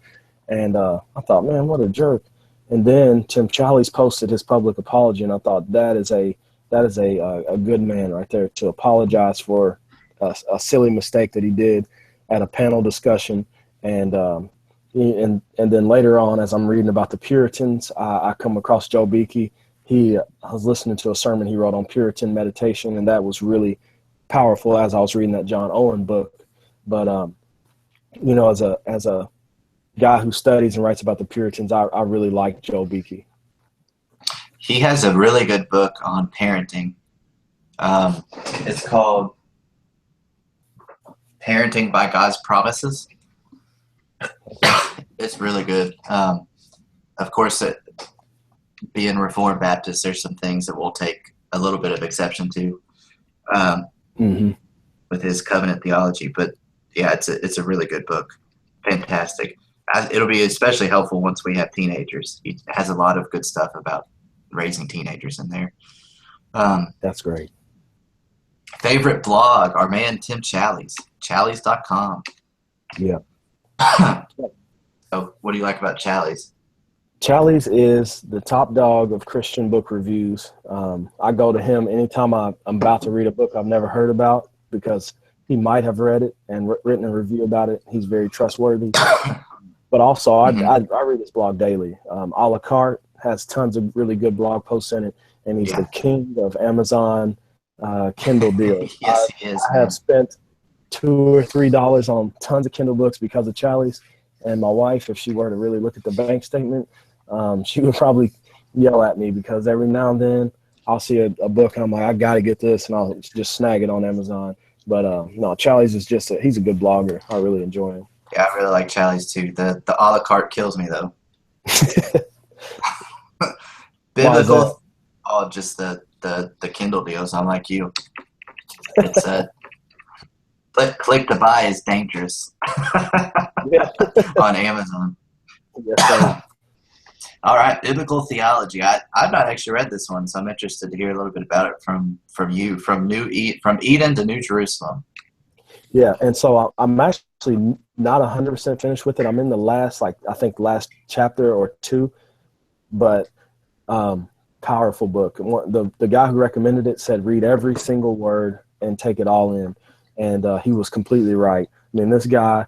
[SPEAKER 2] And I thought, man, what a jerk. And then Tim Challies posted his public apology, and I thought that is a good man right there to apologize for a silly mistake that he did at a panel discussion. And then later on, as I'm reading about the Puritans, I come across Joel Beeke. I was listening to a sermon he wrote on Puritan meditation, and that was really powerful as I was reading that John Owen book. But you know, as a guy who studies and writes about the Puritans, I really like Joel Beeke.
[SPEAKER 1] He has a really good book on parenting. It's called Parenting by God's Promises. It's really good. Of course, being Reformed Baptist, there's some things that we'll take a little bit of exception to with his covenant theology. But yeah, it's a really good book. Fantastic. It'll be especially helpful once we have teenagers. He has a lot of good stuff about raising teenagers in there.
[SPEAKER 2] That's great.
[SPEAKER 1] Favorite blog, our man Tim Challies, Challies.com.
[SPEAKER 2] Yeah.
[SPEAKER 1] So what do you like about Challies?
[SPEAKER 2] Challies is the top dog of Christian book reviews. I go to him anytime I'm about to read a book I've never heard about, because he might have read it and written a review about it. He's very trustworthy. But also, I read his blog daily. A la carte has tons of really good blog posts in it, and he's the king of Amazon Kindle deals.
[SPEAKER 1] Yes, he is.
[SPEAKER 2] I have spent $2 or $3 on tons of Kindle books because of Challies. And my wife, if she were to really look at the bank statement, she would probably yell at me, because every now and then I'll see a book and I'm like, I got to get this, and I'll just snag it on Amazon. But no, Challies is he's a good blogger. I really enjoy him.
[SPEAKER 1] Yeah, I really like Challies too. The a la carte kills me though. Biblical, just the the Kindle deal, so I'm like you. It's click to buy is dangerous
[SPEAKER 2] Yeah.
[SPEAKER 1] on Amazon.
[SPEAKER 2] Yes, sir.
[SPEAKER 1] All right, biblical theology. I've not actually read this one, so I'm interested to hear a little bit about it from you, from Eden to New Jerusalem.
[SPEAKER 2] Yeah, and so I'm actually not 100% finished with it. I'm in the last, last chapter or two, but powerful book. The guy who recommended it said read every single word and take it all in, and he was completely right. I mean, this guy,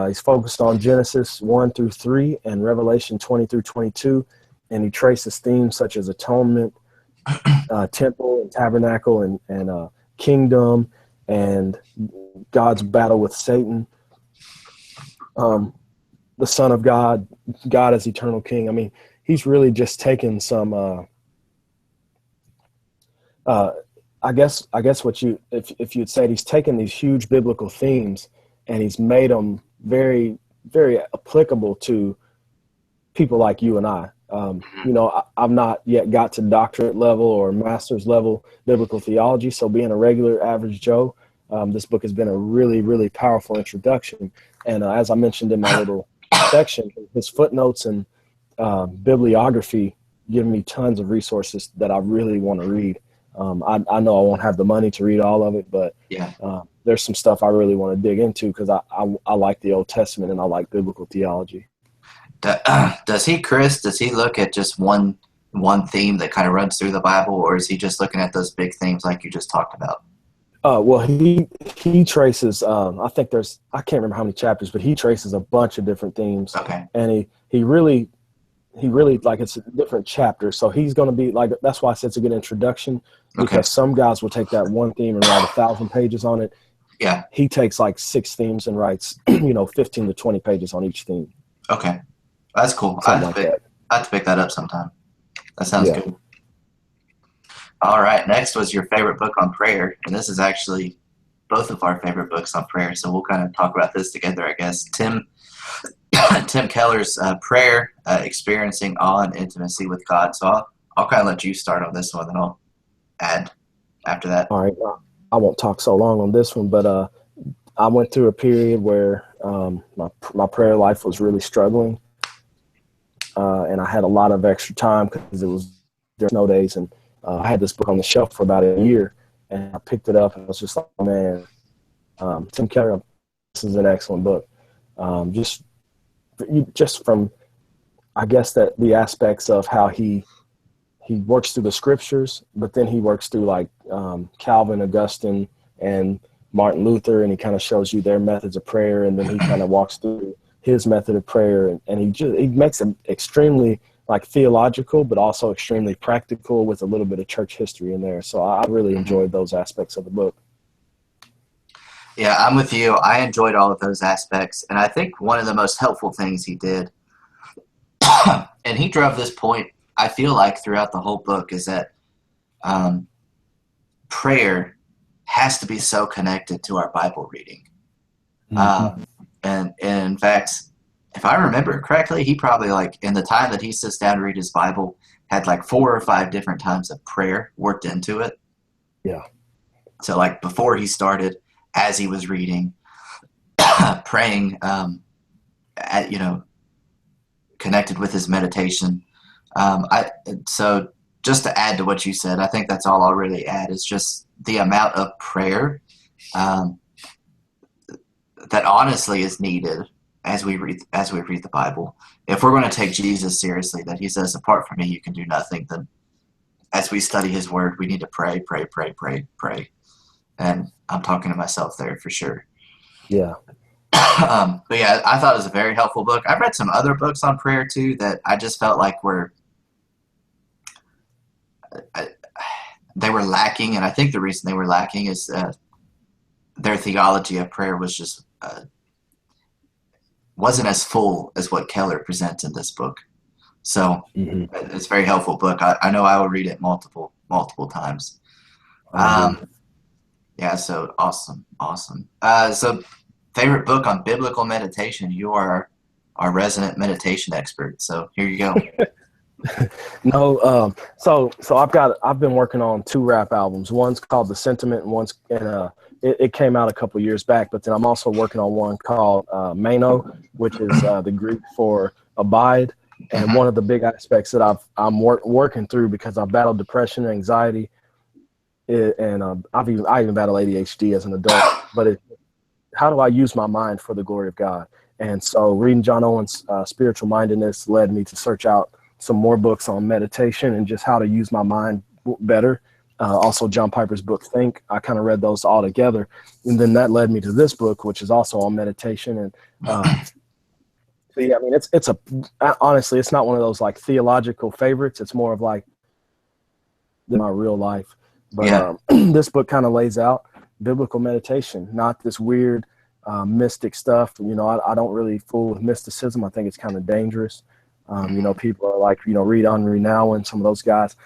[SPEAKER 2] he's focused on Genesis 1 through 3 and Revelation 20 through 22, and he traces themes such as atonement, temple and tabernacle, and kingdom, and God's battle with Satan, the Son of God, God as eternal King. I mean, he's really just taken some. I guess if you'd say he's taken these huge biblical themes and he's made them very, very applicable to people like you and I. I've not yet got to doctorate level or master's level biblical theology, so being a regular average Joe, this book has been a really, really powerful introduction. And as I mentioned in my little section, his footnotes and bibliography give me tons of resources that I really want to read. I know I won't have the money to read all of it, but
[SPEAKER 1] Yeah.
[SPEAKER 2] There's some stuff I really want to dig into because I like the Old Testament and I like biblical theology.
[SPEAKER 1] Does he look at just one theme that kind of runs through the Bible, or is he just looking at those big themes like you just talked about?
[SPEAKER 2] Well, he traces. I think I can't remember how many chapters, but he traces a bunch of different themes.
[SPEAKER 1] Okay.
[SPEAKER 2] And he really like it's a different chapter. So he's going to be like, that's why I said it's a good introduction, because some guys will take that one theme and write 1,000 pages on it.
[SPEAKER 1] Yeah.
[SPEAKER 2] He takes like 6 themes and writes, 15 to 20 pages on each theme.
[SPEAKER 1] Okay. That's cool. I have to pick that up sometime. That sounds good. All right. Next was your favorite book on prayer. And this is actually both of our favorite books on prayer. So we'll kind of talk about this together, I guess. Tim Keller's Prayer, Experiencing Awe and Intimacy with God. So I'll kind of let you start on this one, and I'll add after that.
[SPEAKER 2] All right. I won't talk so long on this one, but I went through a period where my prayer life was really struggling. And I had a lot of extra time because there were snow days, and I had this book on the shelf for about a year, and I picked it up and I was just like, oh, man, Tim Keller, this is an excellent book. Just from, I guess, that the aspects of how he works through the scriptures, but then he works through like Calvin, Augustine, and Martin Luther, and he kind of shows you their methods of prayer, and then he kind of walks through his method of prayer, and he makes it extremely like theological, but also extremely practical with a little bit of church history in there. So I really enjoyed those aspects of the book.
[SPEAKER 1] Yeah, I'm with you. I enjoyed all of those aspects, and I think one of the most helpful things he did, and he drove this point, I feel like, throughout the whole book, is that prayer has to be so connected to our Bible reading.
[SPEAKER 2] Mm-hmm.
[SPEAKER 1] And in fact, if I remember correctly, he probably, like, in the time that he sits down to read his Bible, had like 4 or 5 different times of prayer worked into it.
[SPEAKER 2] Yeah.
[SPEAKER 1] So like before he started, as he was reading, praying, connected with his meditation. So just to add to what you said, I think that's all I'll really add is just the amount of prayer that honestly is needed as we read the Bible. If we're going to take Jesus seriously, that he says, apart from me, you can do nothing, then as we study his word, we need to pray, pray, pray, pray, pray. And I'm talking to myself there for sure.
[SPEAKER 2] Yeah.
[SPEAKER 1] But yeah, I thought it was a very helpful book. I've read some other books on prayer too that I just felt like they were lacking. And I think the reason they were lacking is their theology of prayer was just wasn't as full as what Keller presents in this book. So It's a very helpful book. I know I will read it multiple times. Yeah, so awesome. So favorite book on biblical meditation. You are our resident meditation expert, so here you go.
[SPEAKER 2] No, so I've been working on two rap albums. One's called The Sentiment, and it came out a couple years back. But then I'm also working on one called Mano, which is the Greek for abide. And one of the big aspects that I'm working through, because I've battled depression and anxiety, and I even battled ADHD as an adult. But how do I use my mind for the glory of God? And so reading John Owen's Spiritual Mindedness led me to search out some more books on meditation and just how to use my mind better. Also John Piper's book, Think. I kind of read those all together. And then that led me to this book, which is also on meditation. And I mean, honestly, it's not one of those like theological favorites. It's more of like my real life. But this book kind of lays out biblical meditation, not this weird mystic stuff. You know, I don't really fool with mysticism. I think it's kind of dangerous. You know, people are like, you know, read Henri Nouwen, some of those guys,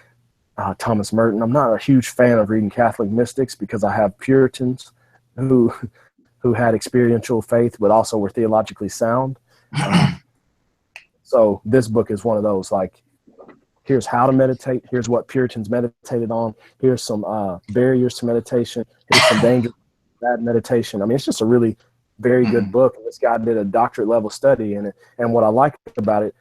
[SPEAKER 2] Thomas Merton. I'm not a huge fan of reading Catholic mystics because I have Puritans who had experiential faith but also were theologically sound. So this book is one of those, like, here's how to meditate. Here's what Puritans meditated on. Here's some barriers to meditation. Here's some dangers of bad meditation. I mean, it's just a really very good book. And this guy did a doctorate level study in it. And what I like about it,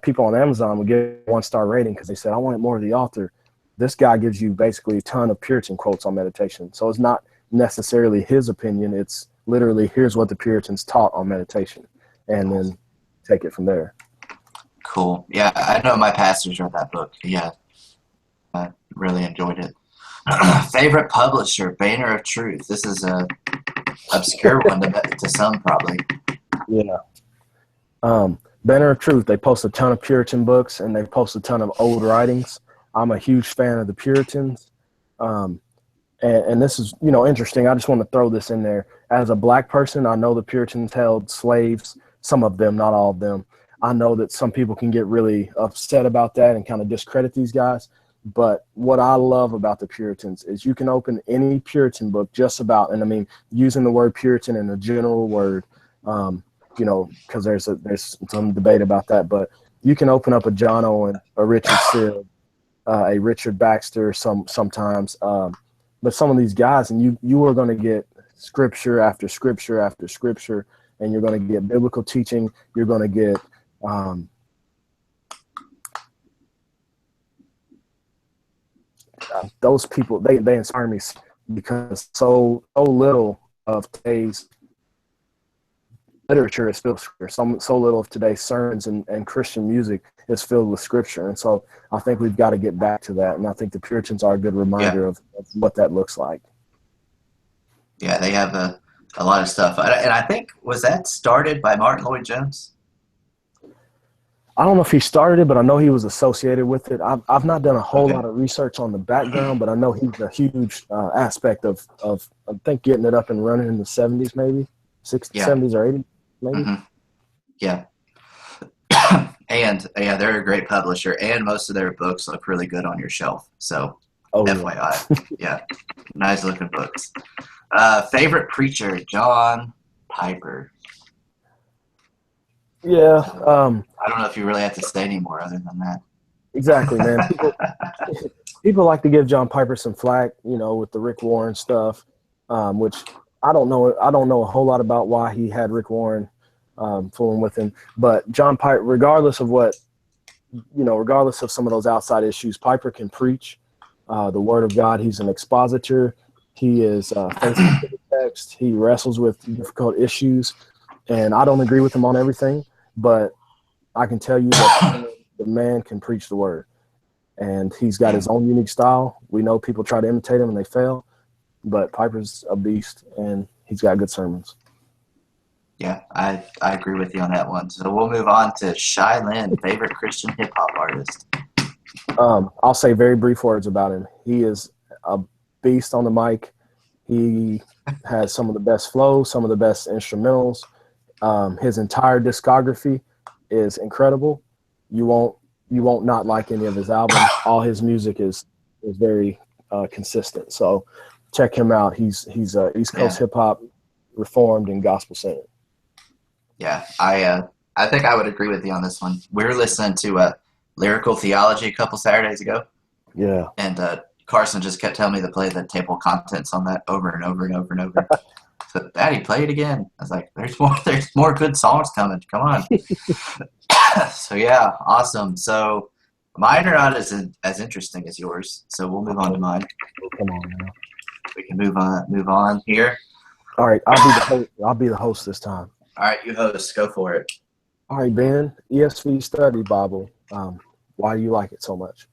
[SPEAKER 2] people on Amazon would give it a 1-star rating because they said, I wanted more of the author. This guy gives you basically a ton of Puritan quotes on meditation. So it's not necessarily his opinion. It's literally, here's what the Puritans taught on meditation, and then take it from there.
[SPEAKER 1] Cool. Yeah, I know my pastors read that book. Yeah, I really enjoyed it. Favorite publisher, Banner of Truth. This is a obscure one to some, probably.
[SPEAKER 2] Yeah. Banner of Truth, they post a ton of Puritan books, and they post a ton of old writings. I'm a huge fan of the Puritans. And this is, you know, interesting. I just want to throw this in there. As a black person, I know the Puritans held slaves, some of them, not all of them. I know that some people can get really upset about that and kind of discredit these guys. But what I love about the Puritans is you can open any Puritan book just about, and I mean, using the word Puritan in a general word, you know, because there's some debate about that, but you can open up a John Owen, a Richard Sill, a Richard Baxter sometimes, but some of these guys, and you are going to get scripture after scripture after scripture, and you're going to get biblical teaching. You're going to get those people, they inspire me because so little of today's literature is filled with scripture. So little of today's sermons and Christian music is filled with scripture. And so I think we've got to get back to that. And I think the Puritans are a good reminder of what that looks like.
[SPEAKER 1] Yeah, they have a lot of stuff. And I think, was that started by Martin Lloyd-Jones?
[SPEAKER 2] I don't know if he started it, but I know he was associated with it. I've not done a whole lot of research on the background, but I know he's a huge aspect of I think getting it up and running in the 70s, maybe 60s, 70s or 80s, maybe.
[SPEAKER 1] Mm-hmm. Yeah. And yeah, they're a great publisher, and most of their books look really good on your shelf. So FYI, yeah, nice looking books. Favorite preacher, John Piper.
[SPEAKER 2] Yeah.
[SPEAKER 1] I don't know if you really have to say any more other than that.
[SPEAKER 2] Exactly, man. People like to give John Piper some flack, you know, with the Rick Warren stuff, which I don't know a whole lot about why he had Rick Warren fooling with him. But John Piper, regardless of some of those outside issues, Piper can preach the Word of God. He's an expositor. He is faithful to the text. He wrestles with difficult issues, and I don't agree with him on everything, but I can tell you that the man can preach the Word, and he's got his own unique style. We know people try to imitate him and they fail, but Piper's a beast, and he's got good sermons.
[SPEAKER 1] Yeah, I agree with you on that one. So we'll move on to Shai Linne, favorite Christian hip-hop artist.
[SPEAKER 2] I'll say very brief words about him. He is a beast on the mic. He has some of the best flows, some of the best instrumentals. His entire discography is incredible. You won't not like any of his albums. All his music is very consistent. So check him out. He's East Coast hip hop, reformed, and gospel singer.
[SPEAKER 1] Yeah, I think I would agree with you on this one. We're listening to Lyrical Theology a couple Saturdays ago,
[SPEAKER 2] Yeah.
[SPEAKER 1] and Carson just kept telling me to play the table of contents on that over and over and over and over. So, Daddy, play it again. I was like, there's more good songs coming. Come on. So yeah, awesome. So mine are not as interesting as yours. So we'll move on to mine.
[SPEAKER 2] Come on now.
[SPEAKER 1] We can move on here.
[SPEAKER 2] All right, I'll be the host this time.
[SPEAKER 1] All right, you host. Go for it.
[SPEAKER 2] All right, Ben, ESV Study Bible. Why do you like it so much?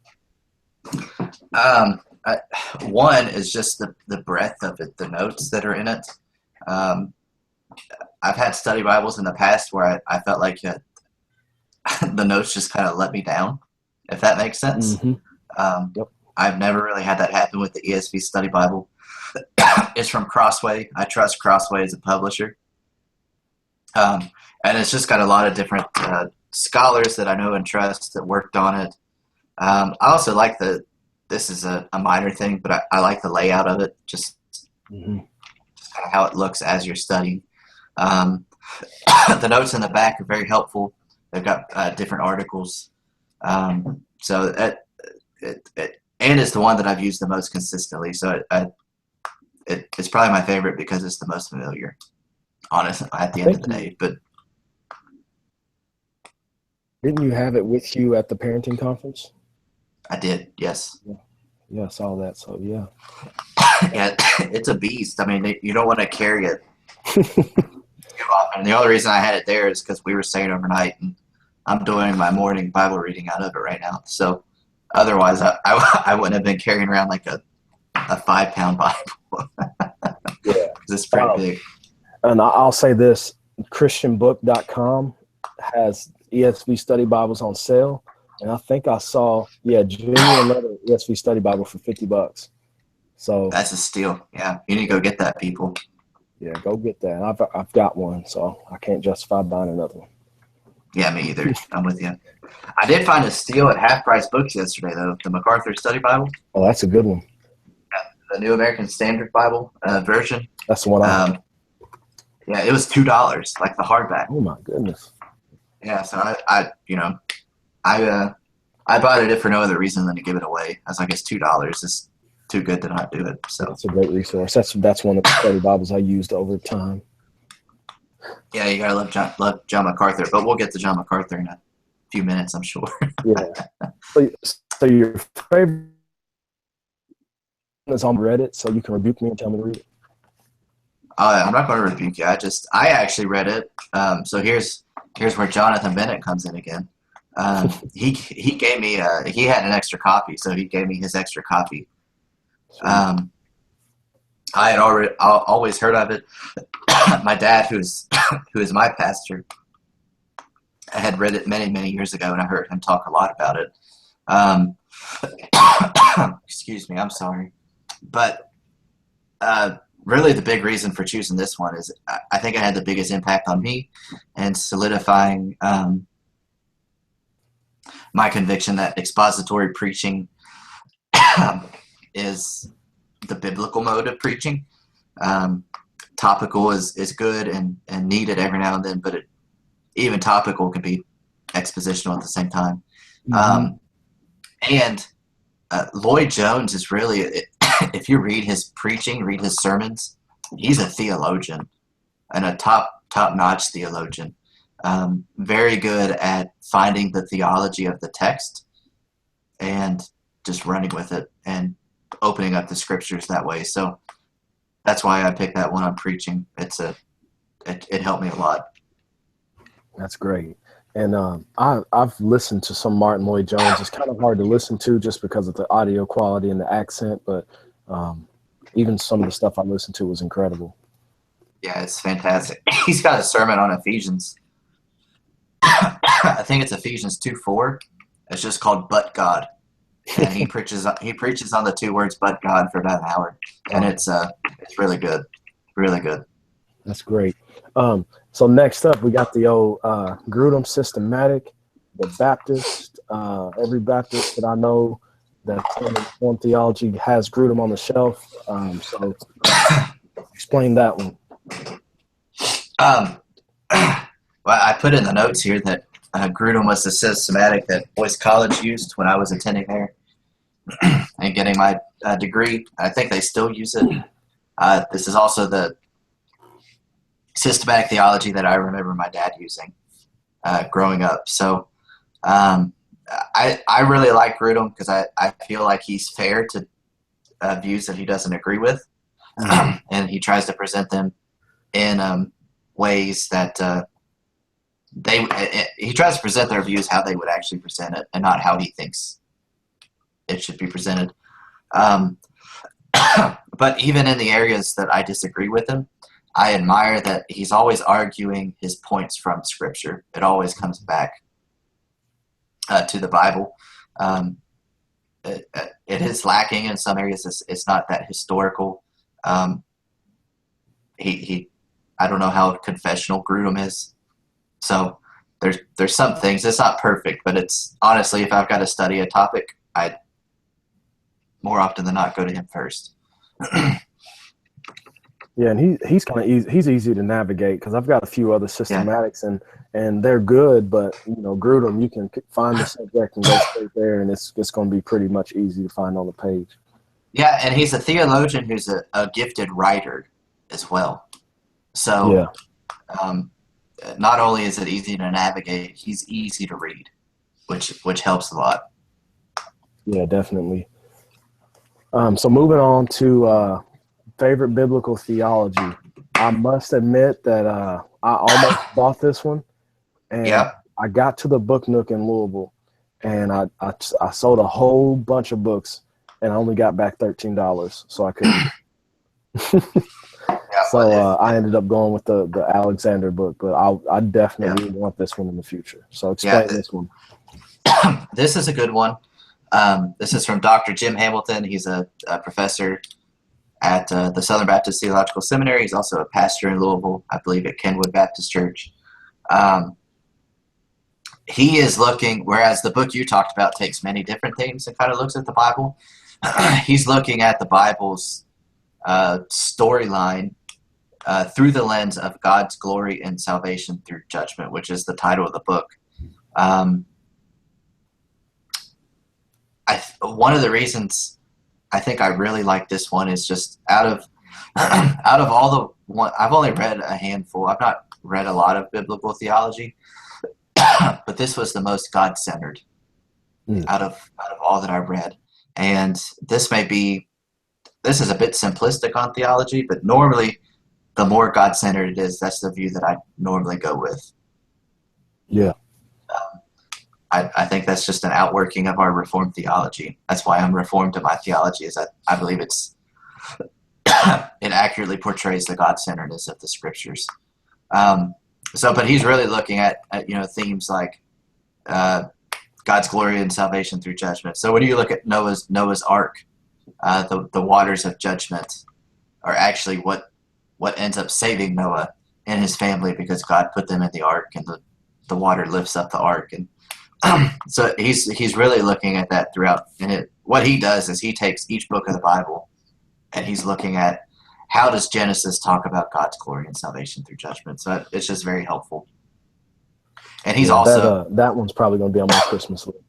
[SPEAKER 1] One is just the breadth of it, the notes that are in it. I've had study Bibles in the past where I felt like the notes just kind of let me down, if that makes sense.
[SPEAKER 2] Mm-hmm. Yep.
[SPEAKER 1] I've never really had that happen with the ESV Study Bible. It's from Crossway. I trust Crossway as a publisher. And it's just got a lot of different scholars that I know and trust that worked on it. I also like this is a minor thing, but I like the layout of it, just kind of how it looks as you're studying. The notes in the back are very helpful. They've got different articles. So and it's the one that I've used the most consistently. So it's probably my favorite because it's the most familiar, honestly, at the end of the day. But
[SPEAKER 2] didn't you have it with you at the parenting conference?
[SPEAKER 1] I did, yes.
[SPEAKER 2] Yeah, I saw that. So yeah.
[SPEAKER 1] Yeah, it's a beast. I mean, you don't want to carry it too often. And the only reason I had it there is because we were staying overnight, and I'm doing my morning Bible reading out of it right now. So otherwise, I wouldn't have been carrying around like a 5-pound Bible.
[SPEAKER 2] Yeah,
[SPEAKER 1] it's pretty big.
[SPEAKER 2] And I'll say this: ChristianBook.com has ESV Study Bibles on sale, and I think I saw Genuine Letter ESV Study Bible for $50. So
[SPEAKER 1] that's a steal. Yeah, you need to go get that, people.
[SPEAKER 2] Yeah, go get that. I've got one, so I can't justify buying another one.
[SPEAKER 1] Yeah, me either. I'm with you. I did find a steal at Half Price Books yesterday, though. The MacArthur Study Bible.
[SPEAKER 2] Oh, that's a good one.
[SPEAKER 1] The New American Standard Bible version.
[SPEAKER 2] That's the one I have.
[SPEAKER 1] Yeah, it was $2, like the hardback.
[SPEAKER 2] Oh my goodness.
[SPEAKER 1] Yeah, so I bought it if for no other reason than to give it away. I was like, it's $2. It's too good to not do it. So
[SPEAKER 2] it's a great resource. That's one of the study Bibles I used over time.
[SPEAKER 1] Yeah, you gotta love John MacArthur, but we'll get to John MacArthur in a few minutes, I'm sure.
[SPEAKER 2] Yeah. So your favorite is on Reddit, so you can rebuke me and tell me to read it.
[SPEAKER 1] I'm not going to rebuke you. I actually read it. So here's where Jonathan Bennett comes in again. He gave me he had an extra copy, so he gave me his extra copy. I had always heard of it. My dad, who is my pastor, I had read it many years ago, and I heard him talk a lot about it. Excuse me, I'm sorry, but really the big reason for choosing this one is I think it had the biggest impact on me and solidifying my conviction that expository preaching is the biblical mode of preaching. Topical is good and needed every now and then, but even topical can be expositional at the same time. Mm-hmm. And Lloyd Jones is really, if you read his preaching, read his sermons, he's a theologian and a top-notch theologian. Very good at finding the theology of the text and just running with it and opening up the scriptures that way. So that's why I picked that one on preaching. It helped me a lot. That's
[SPEAKER 2] great. And I've listened to some Martin Lloyd Jones. It's kind of hard to listen to just because of the audio quality and the accent, but even some of the stuff I listened to was incredible. Yeah, it's fantastic. He's got a sermon on Ephesians. I think it's Ephesians 2:4. It's just called "But God," and he preaches on the two words "But God" for about an hour, and it's really good, really good. That's great. So next up, we got the old Grudem systematic, the Baptist. Every Baptist that I know that's in Reformed theology has Grudem on the shelf. So explain that one. Well, I put in the notes here that
[SPEAKER 1] Grudem was the systematic that Boyce College used when I was attending there and getting my degree. I think they still use it. This is also the systematic theology that I remember my dad using growing up. So I really like Grudem because I feel like he's fair to views that he doesn't agree with, and he tries to present them in ways that he tries to present their views how they would actually present it and not how he thinks it should be presented. But even in the areas that I disagree with him, I admire that he's always arguing his points from Scripture. It always comes back to the Bible. It is lacking in some areas. It's not that historical. I don't know how confessional Grudem is. So there's some things. It's not perfect, but it's honestly, if I've got to study a topic, I more often than not go to him first.
[SPEAKER 2] Yeah, and he's kind of easy. He's easy to navigate because I've got a few other systematics and they're good, but Grudem, you can find the subject and go straight there, and it's going to be pretty much easy to find on the page.
[SPEAKER 1] Yeah, and he's a theologian who's a gifted writer as well. So not only is it easy to navigate, he's easy to read, which helps a lot.
[SPEAKER 2] Yeah, definitely. So moving on to favorite biblical theology. I must admit that I almost bought this one, and I got to the Book Nook in Louisville, and I sold a whole bunch of books, and I only got back $13, so I couldn't. I ended up going with the Alexander book, but I definitely want this one in the future. So explain this one.
[SPEAKER 1] This is a good one. This is from Dr. Jim Hamilton. He's a professor at the Southern Baptist Theological Seminary. He's also a pastor in Louisville, I believe at Kenwood Baptist Church. He is looking, whereas the book you talked about takes many different themes and kind of looks at the Bible, he's looking at the Bible's storyline through the lens of God's glory and salvation through judgment, which is the title of the book. One of the reasons I think I really like this one is just out of all the one, I've only read a handful. I've not read a lot of biblical theology, but this was the most God-centered out of all that I've read. And this is a bit simplistic on theology, but normally the more God-centered it is, that's the view that I normally go with.
[SPEAKER 2] Yeah.
[SPEAKER 1] I think that's just an outworking of our Reformed theology. That's why I'm Reformed to my theology, is I believe it accurately portrays the God-centeredness of the Scriptures. But he's really looking at themes like God's glory and salvation through judgment. So when you look at Noah's Ark, the waters of judgment are actually what ends up saving Noah and his family, because God put them in the ark, and the water lifts up the ark. And so he's really looking at that throughout. And what he does is he takes each book of the Bible and he's looking at how does Genesis talk about God's glory and salvation through judgment. So it's just very helpful. And he's also
[SPEAKER 2] that one's probably going to be on my Christmas list.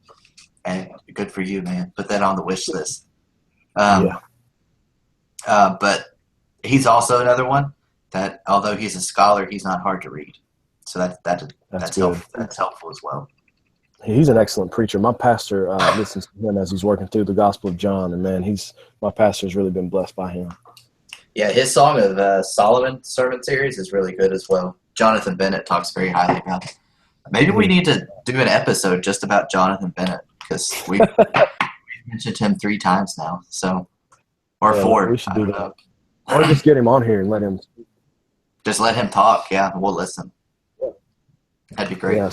[SPEAKER 1] And good for you, man. Put that on the wish list. But he's also another one that, although he's a scholar, he's not hard to read. So that's helpful as well.
[SPEAKER 2] He's an excellent preacher. My pastor listens to him as he's working through the Gospel of John, and man, my pastor's really been blessed by him.
[SPEAKER 1] Yeah, his Song of Solomon sermon series is really good as well. Jonathan Bennett talks very highly about it. Maybe we need to do an episode just about Jonathan Bennett, because we've mentioned him 3 times now. So, or 4.
[SPEAKER 2] We should do that. Or just get him on here and let him.
[SPEAKER 1] Just let him talk. Yeah, we'll listen. That'd be great.
[SPEAKER 2] Yeah.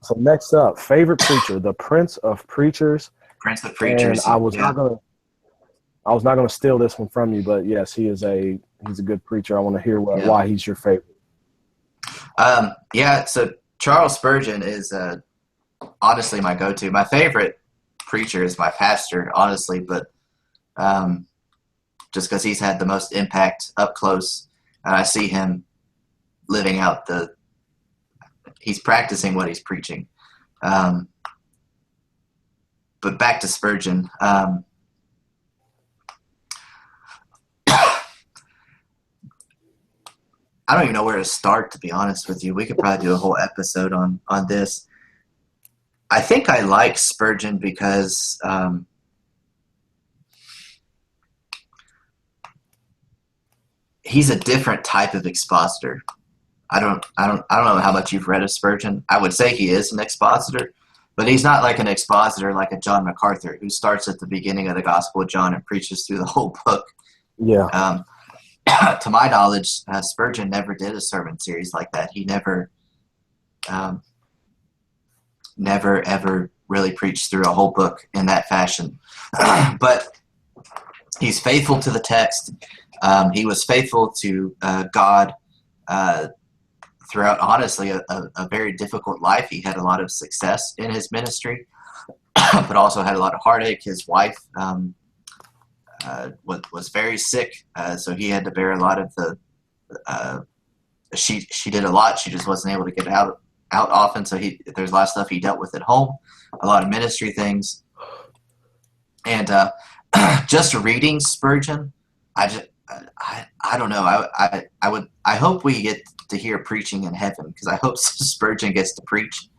[SPEAKER 2] So next up, favorite preacher, the Prince of Preachers.
[SPEAKER 1] Prince of Preachers.
[SPEAKER 2] And I was not gonna steal this one from you, but yes, he's a good preacher. I want to hear why he's your favorite.
[SPEAKER 1] So Charles Spurgeon is honestly my go-to. My favorite preacher is my pastor, honestly, but just because he's had the most impact up close, and I see him living out he's practicing what he's preaching. But back to Spurgeon. I don't even know where to start, to be honest with you. We could probably do a whole episode on this. I think I like Spurgeon because he's a different type of expositor. I don't know how much you've read of Spurgeon. I would say he is an expositor, but he's not like an expositor like a John MacArthur who starts at the beginning of the Gospel of John and preaches through the whole book.
[SPEAKER 2] Yeah.
[SPEAKER 1] To my knowledge, Spurgeon never did a sermon series like that. He never ever really preached through a whole book in that fashion. But he's faithful to the text. He was faithful to God throughout, honestly, a very difficult life. He had a lot of success in his ministry, but also had a lot of heartache. His wife was very sick, so he had to bear a lot of the she did a lot. She just wasn't able to get out often, so there's a lot of stuff he dealt with at home, a lot of ministry things. And just reading Spurgeon, I don't know. I hope we get to hear preaching in heaven, because I hope Spurgeon gets to preach.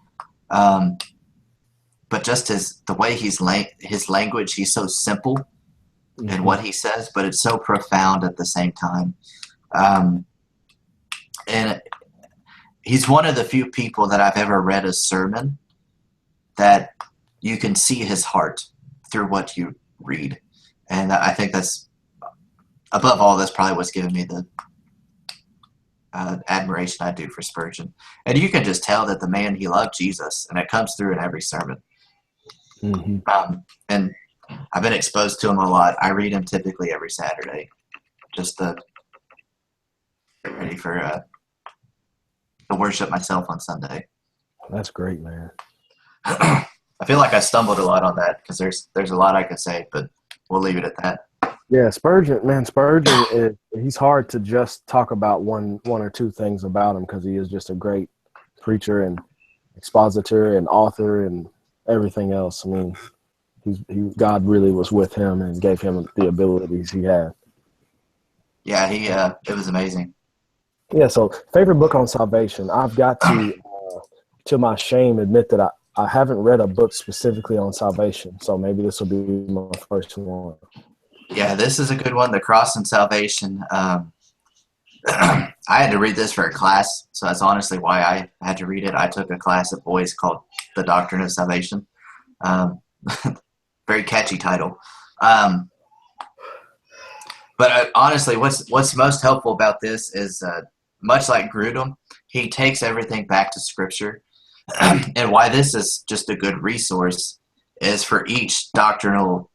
[SPEAKER 1] But just the way his language, he's so simple in what he says, but it's so profound at the same time. And he's one of the few people that I've ever read a sermon that you can see his heart through what you read. And I think that's, above all, that's probably what's given me the admiration I do for Spurgeon. And you can just tell that the man, he loved Jesus, and it comes through in every sermon. And I've been exposed to him a lot. I read him typically every Saturday, just to get ready for to worship myself on Sunday.
[SPEAKER 2] That's great, man.
[SPEAKER 1] I feel like I stumbled a lot on that, because there's a lot I could say, but we'll leave it at that.
[SPEAKER 2] Yeah, Spurgeon is, he's hard to just talk about one or two things about him, because he is just a great preacher and expositor and author and everything else. I mean, God really was with him and gave him the abilities he had.
[SPEAKER 1] Yeah, it was amazing.
[SPEAKER 2] Yeah, so favorite book on salvation. I've got to my shame, admit that I haven't read a book specifically on salvation, so maybe this will be my first one.
[SPEAKER 1] Yeah, this is a good one, The Cross and Salvation. I had to read this for a class, so that's honestly why I had to read it. I took a class at Boyce called The Doctrine of Salvation. Very catchy title. But honestly, what's most helpful about this is, much like Grudem, he takes everything back to Scripture. And why this is just a good resource is for each doctrinal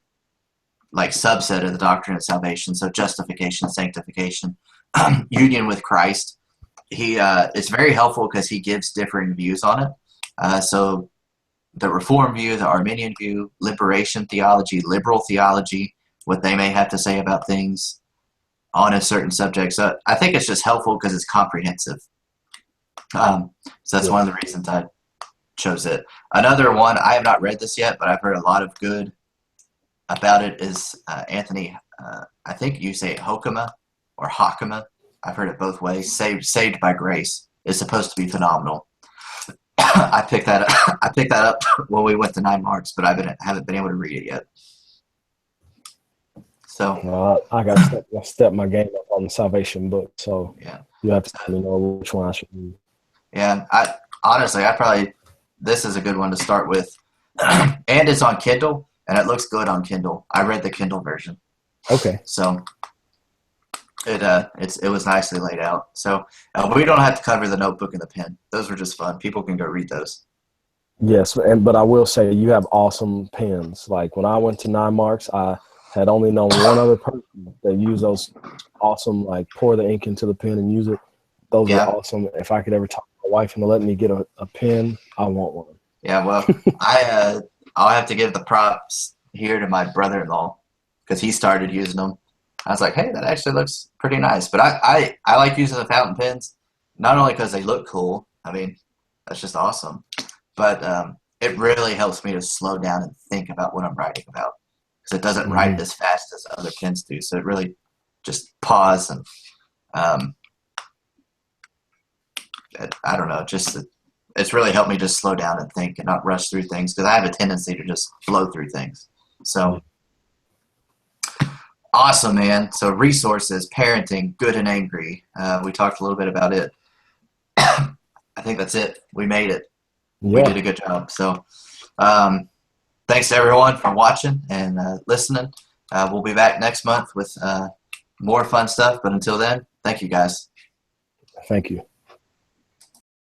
[SPEAKER 1] subset of the doctrine of salvation, so justification, sanctification, union with Christ. It's very helpful because he gives differing views on it. So the Reformed view, the Arminian view, liberation theology, liberal theology, what they may have to say about things on a certain subject. So I think it's just helpful because it's comprehensive. So that's one of the reasons I chose it. Another one, I have not read this yet, but I've heard a lot of good about it, is Anthony, I think you say Hoekema or Hakema. I've heard it both ways. Saved by Grace is supposed to be phenomenal. I picked that up when we went to 9 Marks, but I haven't been able to read it yet. So
[SPEAKER 2] I got to step my game up on the salvation book. So
[SPEAKER 1] yeah,
[SPEAKER 2] you have to let me know which one I should read.
[SPEAKER 1] Yeah, this is a good one to start with, and it's on Kindle. And it looks good on Kindle. I read the Kindle version.
[SPEAKER 2] Okay.
[SPEAKER 1] So it was nicely laid out. So we don't have to cover the notebook and the pen. Those were just fun. People can go read those.
[SPEAKER 2] Yes, but I will say you have awesome pens. Like when I went to 9 Marks, I had only known one other person that used those awesome, pour the ink into the pen and use it. Those are awesome. If I could ever talk to my wife into letting me get a pen, I want one.
[SPEAKER 1] Yeah, well, I'll have to give the props here to my brother-in-law because he started using them. I was like, hey, that actually looks pretty nice. But I like using the fountain pens, not only because they look cool. I mean, That's just awesome. But it really helps me to slow down and think about what I'm writing about because it doesn't write
[SPEAKER 2] Hmm.
[SPEAKER 1] as fast as other pens do. So it really just pause and um, I don't know, just it's really helped me just slow down and think and not rush through things because I have a tendency to just flow through things. So awesome, man. So resources, parenting, good and angry. We talked a little bit about it. I think that's it. We made it. We did
[SPEAKER 2] Yeah.
[SPEAKER 1] a good job. So thanks to everyone for watching and listening. We'll be back next month with more fun stuff. But until then, thank you guys.
[SPEAKER 2] Thank you.